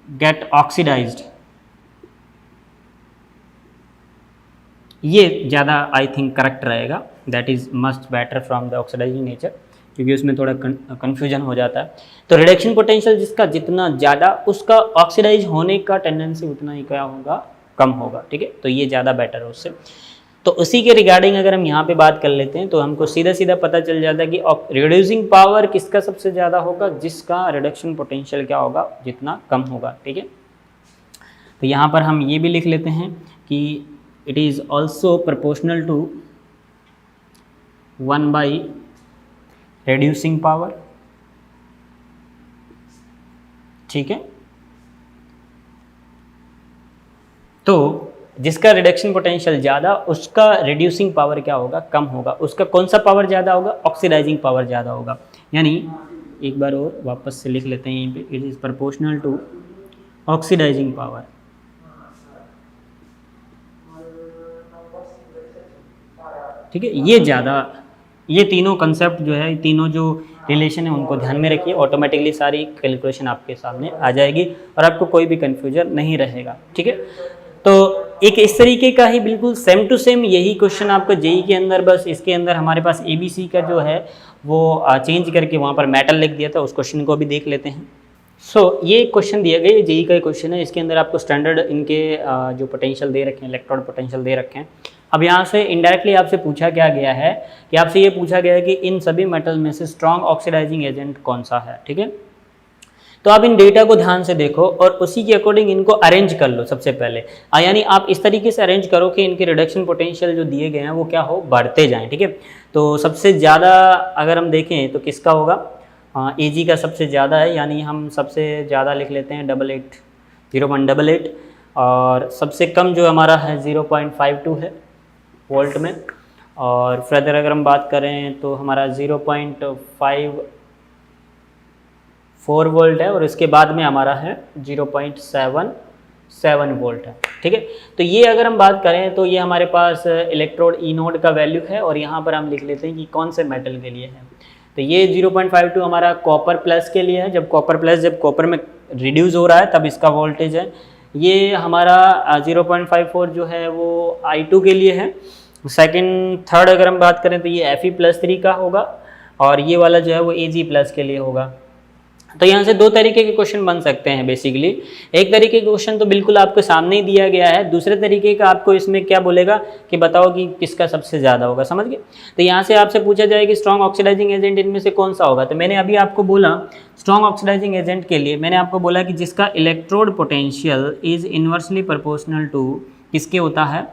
गेट ऑक्सीडाइज्ड, ये ज़्यादा आई थिंक करेक्ट रहेगा, that is must better from the oxidizing nature, क्योंकि उसमें थोड़ा कन्फ्यूजन हो जाता है। तो रिडक्शन पोटेंशियल जिसका जितना ज़्यादा उसका ऑक्सीडाइज होने का टेंडेंसी उतना ही क्या होगा, कम होगा, ठीक है। तो ये ज़्यादा बेटर है उससे। तो उसी के रिगार्डिंग अगर हम यहाँ पे बात कर लेते हैं तो हमको सीधा सीधा पता चल जाता है कि रिड्यूसिंग पावर किसका सबसे ज़्यादा होगा, जिसका रिडक्शन पोटेंशियल क्या होगा, जितना कम होगा, ठीक है। तो यहाँ पर हम ये भी लिख लेते हैं कि it is also proportional to 1 by reducing power, ठीक है। तो जिसका रिडक्शन पोटेंशियल ज़्यादा उसका रिड्यूसिंग पावर क्या होगा, कम होगा। उसका कौन सा पावर ज़्यादा होगा, ऑक्सीडाइजिंग पावर ज़्यादा होगा। यानी एक बार और वापस से लिख लेते हैं यहीं पे, it is proportional to oxidizing power, ठीक है। ये ज़्यादा, ये तीनों कंसेप्ट जो है, तीनों जो रिलेशन है उनको ध्यान में रखिए, ऑटोमेटिकली सारी कैलकुलेशन आपके सामने आ जाएगी और आपको कोई भी कन्फ्यूजन नहीं रहेगा। ठीक है, तो एक इस तरीके का ही बिल्कुल सेम टू सेम यही क्वेश्चन आपका जेई के अंदर, बस इसके अंदर हमारे पास एबीसी का जो है वो चेंज करके वहाँ पर मेटल लिख दिया था, उस क्वेश्चन को भी देख लेते हैं। ये क्वेश्चन दिया गया, ये जेई का क्वेश्चन है, इसके अंदर आपको स्टैंडर्ड इनके जो पोटेंशियल दे रखे हैं, इलेक्ट्रॉन पोटेंशियल दे रखे हैं। अब यहाँ से इनडायरेक्टली आपसे पूछा क्या गया है कि आपसे ये पूछा गया है कि इन सभी मेटल में से स्ट्रॉन्ग ऑक्सीडाइजिंग एजेंट कौन सा है। ठीक है, तो आप इन डेटा को ध्यान से देखो और उसी के अकॉर्डिंग इनको अरेंज कर लो सबसे पहले, यानी आप इस तरीके से अरेंज करो कि इनके रिडक्शन पोटेंशियल जो दिए गए हैं वो क्या हो, बढ़ते जाएं। ठीक है, तो सबसे ज़्यादा अगर हम देखें तो किसका होगा, एजी का सबसे ज़्यादा है, यानी हम सबसे ज़्यादा लिख लेते हैं 0.88 और सबसे कम जो हमारा है 0.52 है वोल्ट में, और फर्दर अगर हम बात करें तो हमारा 0.54 वोल्ट है और इसके बाद में हमारा है 0.77 वोल्ट है। ठीक है, तो ये अगर हम बात करें तो ये हमारे पास इलेक्ट्रोड ई नोड का वैल्यू है और यहाँ पर हम लिख लेते हैं कि कौन से मेटल के लिए है। तो ये 0.52 हमारा कॉपर प्लस के लिए है, जब कॉपर में रिड्यूस हो रहा है तब इसका वोल्टेज है। ये हमारा 0.54 जो है वो I2 के लिए है। सेकंड थर्ड अगर हम बात करें तो ये Fe+3 का होगा और ये वाला जो है वो Ag+ के लिए होगा। तो यहाँ से दो तरीके के क्वेश्चन बन सकते हैं बेसिकली। एक तरीके का क्वेश्चन तो बिल्कुल आपके सामने ही दिया गया है, दूसरे तरीके का आपको इसमें क्या बोलेगा कि बताओ कि किसका सबसे ज़्यादा होगा, समझ गए। तो यहाँ से आपसे पूछा जाए कि स्ट्रॉन्ग ऑक्सीडाइजिंग एजेंट इनमें से कौन सा होगा, तो मैंने अभी आपको बोला स्ट्रॉन्ग ऑक्सीडाइजिंग एजेंट के लिए मैंने आपको बोला कि जिसका electrode potential is inversely proportional to किसके होता है,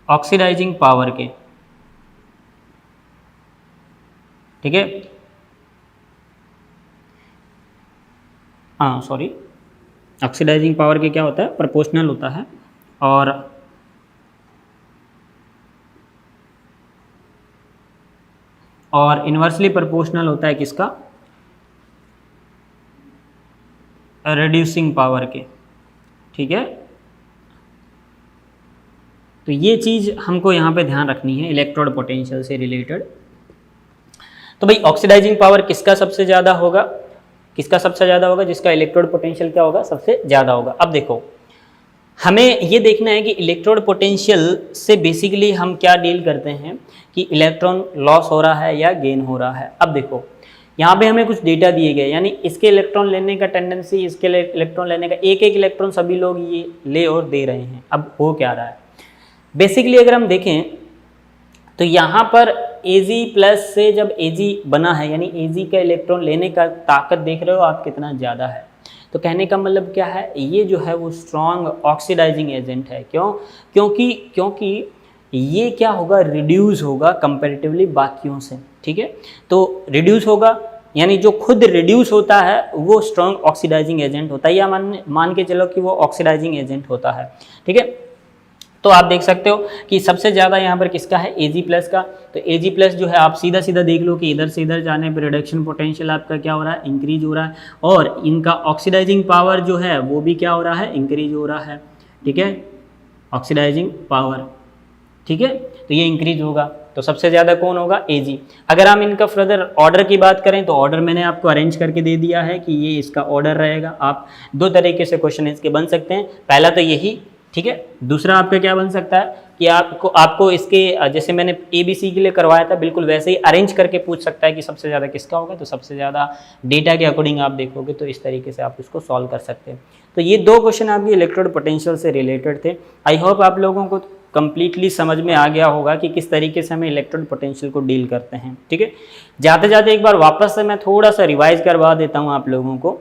ऑक्सीडाइजिंग पावर के। ठीक है, सॉरी, ऑक्सीडाइजिंग पावर के क्या होता है, प्रोपोर्शनल होता है। और इन्वर्सली प्रोपोर्शनल होता है किसका, रिड्यूसिंग पावर के। ठीक है, तो ये चीज़ हमको यहाँ पे ध्यान रखनी है इलेक्ट्रोड पोटेंशियल से रिलेटेड। तो भाई ऑक्सीडाइजिंग पावर किसका सबसे ज़्यादा होगा, जिसका इलेक्ट्रोड पोटेंशियल क्या होगा, सबसे ज़्यादा होगा। अब देखो हमें ये देखना है कि इलेक्ट्रोड पोटेंशियल से बेसिकली हम क्या डील करते हैं कि इलेक्ट्रॉन लॉस हो रहा है या गेन हो रहा है। अब देखो यहाँ पे हमें कुछ डेटा दिए गए, यानी इसके इलेक्ट्रॉन लेने का टेंडेंसी, इसके इलेक्ट्रॉन लेने का, एक एक इलेक्ट्रॉन सभी लोग ये ले और दे रहे हैं। अब हो क्या रहा है, बेसिकली अगर हम देखें तो यहाँ पर Ag+ से जब Ag बना है, यानी Ag का इलेक्ट्रॉन लेने का ताकत देख रहे हो आप कितना ज़्यादा है। तो कहने का मतलब क्या है, ये जो है वो स्ट्रॉन्ग ऑक्सीडाइजिंग एजेंट है। क्यों, क्योंकि ये क्या होगा, रिड्यूस होगा कंपैरेटिवली बाकियों से। ठीक है, तो रिड्यूस होगा यानी जो खुद रिड्यूस होता है वो स्ट्रॉन्ग ऑक्सीडाइजिंग एजेंट होता है, या मान के चलो कि वो ऑक्सीडाइजिंग एजेंट होता है। ठीक है, तो आप देख सकते हो कि सबसे ज़्यादा यहाँ पर किसका है, Ag+ का। तो Ag+ जो है आप सीधा सीधा देख लो कि इधर से इधर जाने पर रिडक्शन पोटेंशियल आपका क्या हो रहा है, इंक्रीज हो रहा है, और इनका ऑक्सीडाइजिंग पावर जो है वो भी क्या हो रहा है, इंक्रीज हो रहा है। ठीक है, ऑक्सीडाइजिंग पावर, ठीक है, तो ये इंक्रीज होगा। तो सबसे ज़्यादा कौन होगा, Ag। अगर हम इनका फर्दर ऑर्डर की बात करें तो ऑर्डर मैंने आपको अरेंज करके दे दिया है कि ये इसका ऑर्डर रहेगा। आप दो तरीके से क्वेश्चन इसके बन सकते हैं, पहला तो यही, ठीक है। दूसरा आपका क्या बन सकता है कि आपको इसके जैसे मैंने ABC के लिए करवाया था बिल्कुल वैसे ही अरेंज करके पूछ सकता है कि सबसे ज़्यादा किसका होगा। तो सबसे ज़्यादा डेटा के अकॉर्डिंग आप देखोगे तो इस तरीके से आप इसको सॉल्व कर सकते हैं। तो ये दो क्वेश्चन आपके इलेक्ट्रोड पोटेंशियल से रिलेटेड थे। आई होप आप लोगों को कंप्लीटली समझ में आ गया होगा कि किस तरीके से हमें इलेक्ट्रोड पोटेंशियल को डील करते हैं। ठीक है, जाते जाते एक बार वापस से मैं थोड़ा सा रिवाइज करवा देता हूँ आप लोगों को।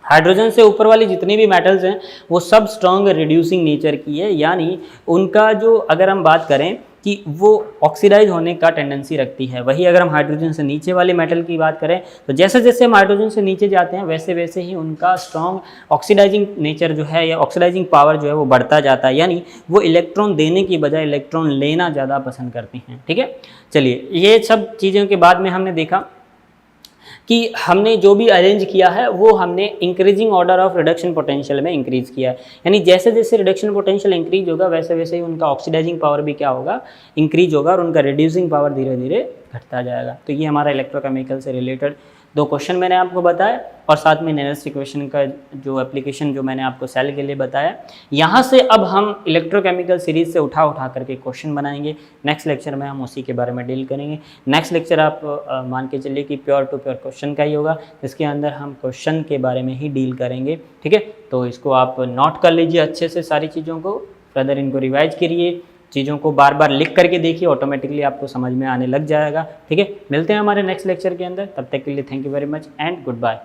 हाइड्रोजन से ऊपर वाली जितनी भी मेटल्स हैं वो सब स्ट्रॉन्ग रिड्यूसिंग नेचर की है, यानी उनका जो अगर हम बात करें कि वो ऑक्सीडाइज होने का टेंडेंसी रखती है। वही अगर हम हाइड्रोजन से नीचे वाले मेटल की बात करें तो जैसे जैसे हम हाइड्रोजन से नीचे जाते हैं वैसे वैसे ही उनका स्ट्रॉन्ग ऑक्सीडाइजिंग नेचर जो है या ऑक्सीडाइजिंग पावर जो है वो बढ़ता जाता है, यानी वो इलेक्ट्रॉन देने की बजाय इलेक्ट्रॉन लेना ज़्यादा पसंद करती हैं। ठीक है, चलिए ये सब चीज़ों के बाद में हमने देखा कि हमने जो भी अरेंज किया है वो हमने increasing order of reduction potential में इंक्रीज किया है, यानी जैसे जैसे रिडक्शन पोटेंशियल इंक्रीज होगा वैसे वैसे ही उनका ऑक्सीडाइजिंग पावर भी क्या होगा, इंक्रीज होगा, और उनका रिड्यूसिंग पावर धीरे धीरे घटता जाएगा। तो ये हमारा इलेक्ट्रोकेमिकल से रिलेटेड 2 क्वेश्चन मैंने आपको बताया, और साथ में नेनस्ट इक्वेशन का जो एप्लीकेशन जो मैंने आपको सेल के लिए बताया। यहाँ से अब हम इलेक्ट्रोकेमिकल सीरीज से उठा करके क्वेश्चन बनाएंगे। नेक्स्ट लेक्चर में हम उसी के बारे में डील करेंगे। नेक्स्ट लेक्चर आप मान के चलिए कि प्योर टू प्योर क्वेश्चन का ही होगा, जिसके अंदर हम क्वेश्चन के बारे में ही डील करेंगे, ठीक है। तो इसको आप नोट कर लीजिए अच्छे से, सारी चीज़ों को फर्दर इनको रिवाइज करिए, चीज़ों को बार बार लिख करके देखिए, ऑटोमेटिकली आपको समझ में आने लग जाएगा, ठीक है। मिलते हैं हमारे नेक्स्ट लेक्चर के अंदर, तब तक के लिए thank you very much and good bye.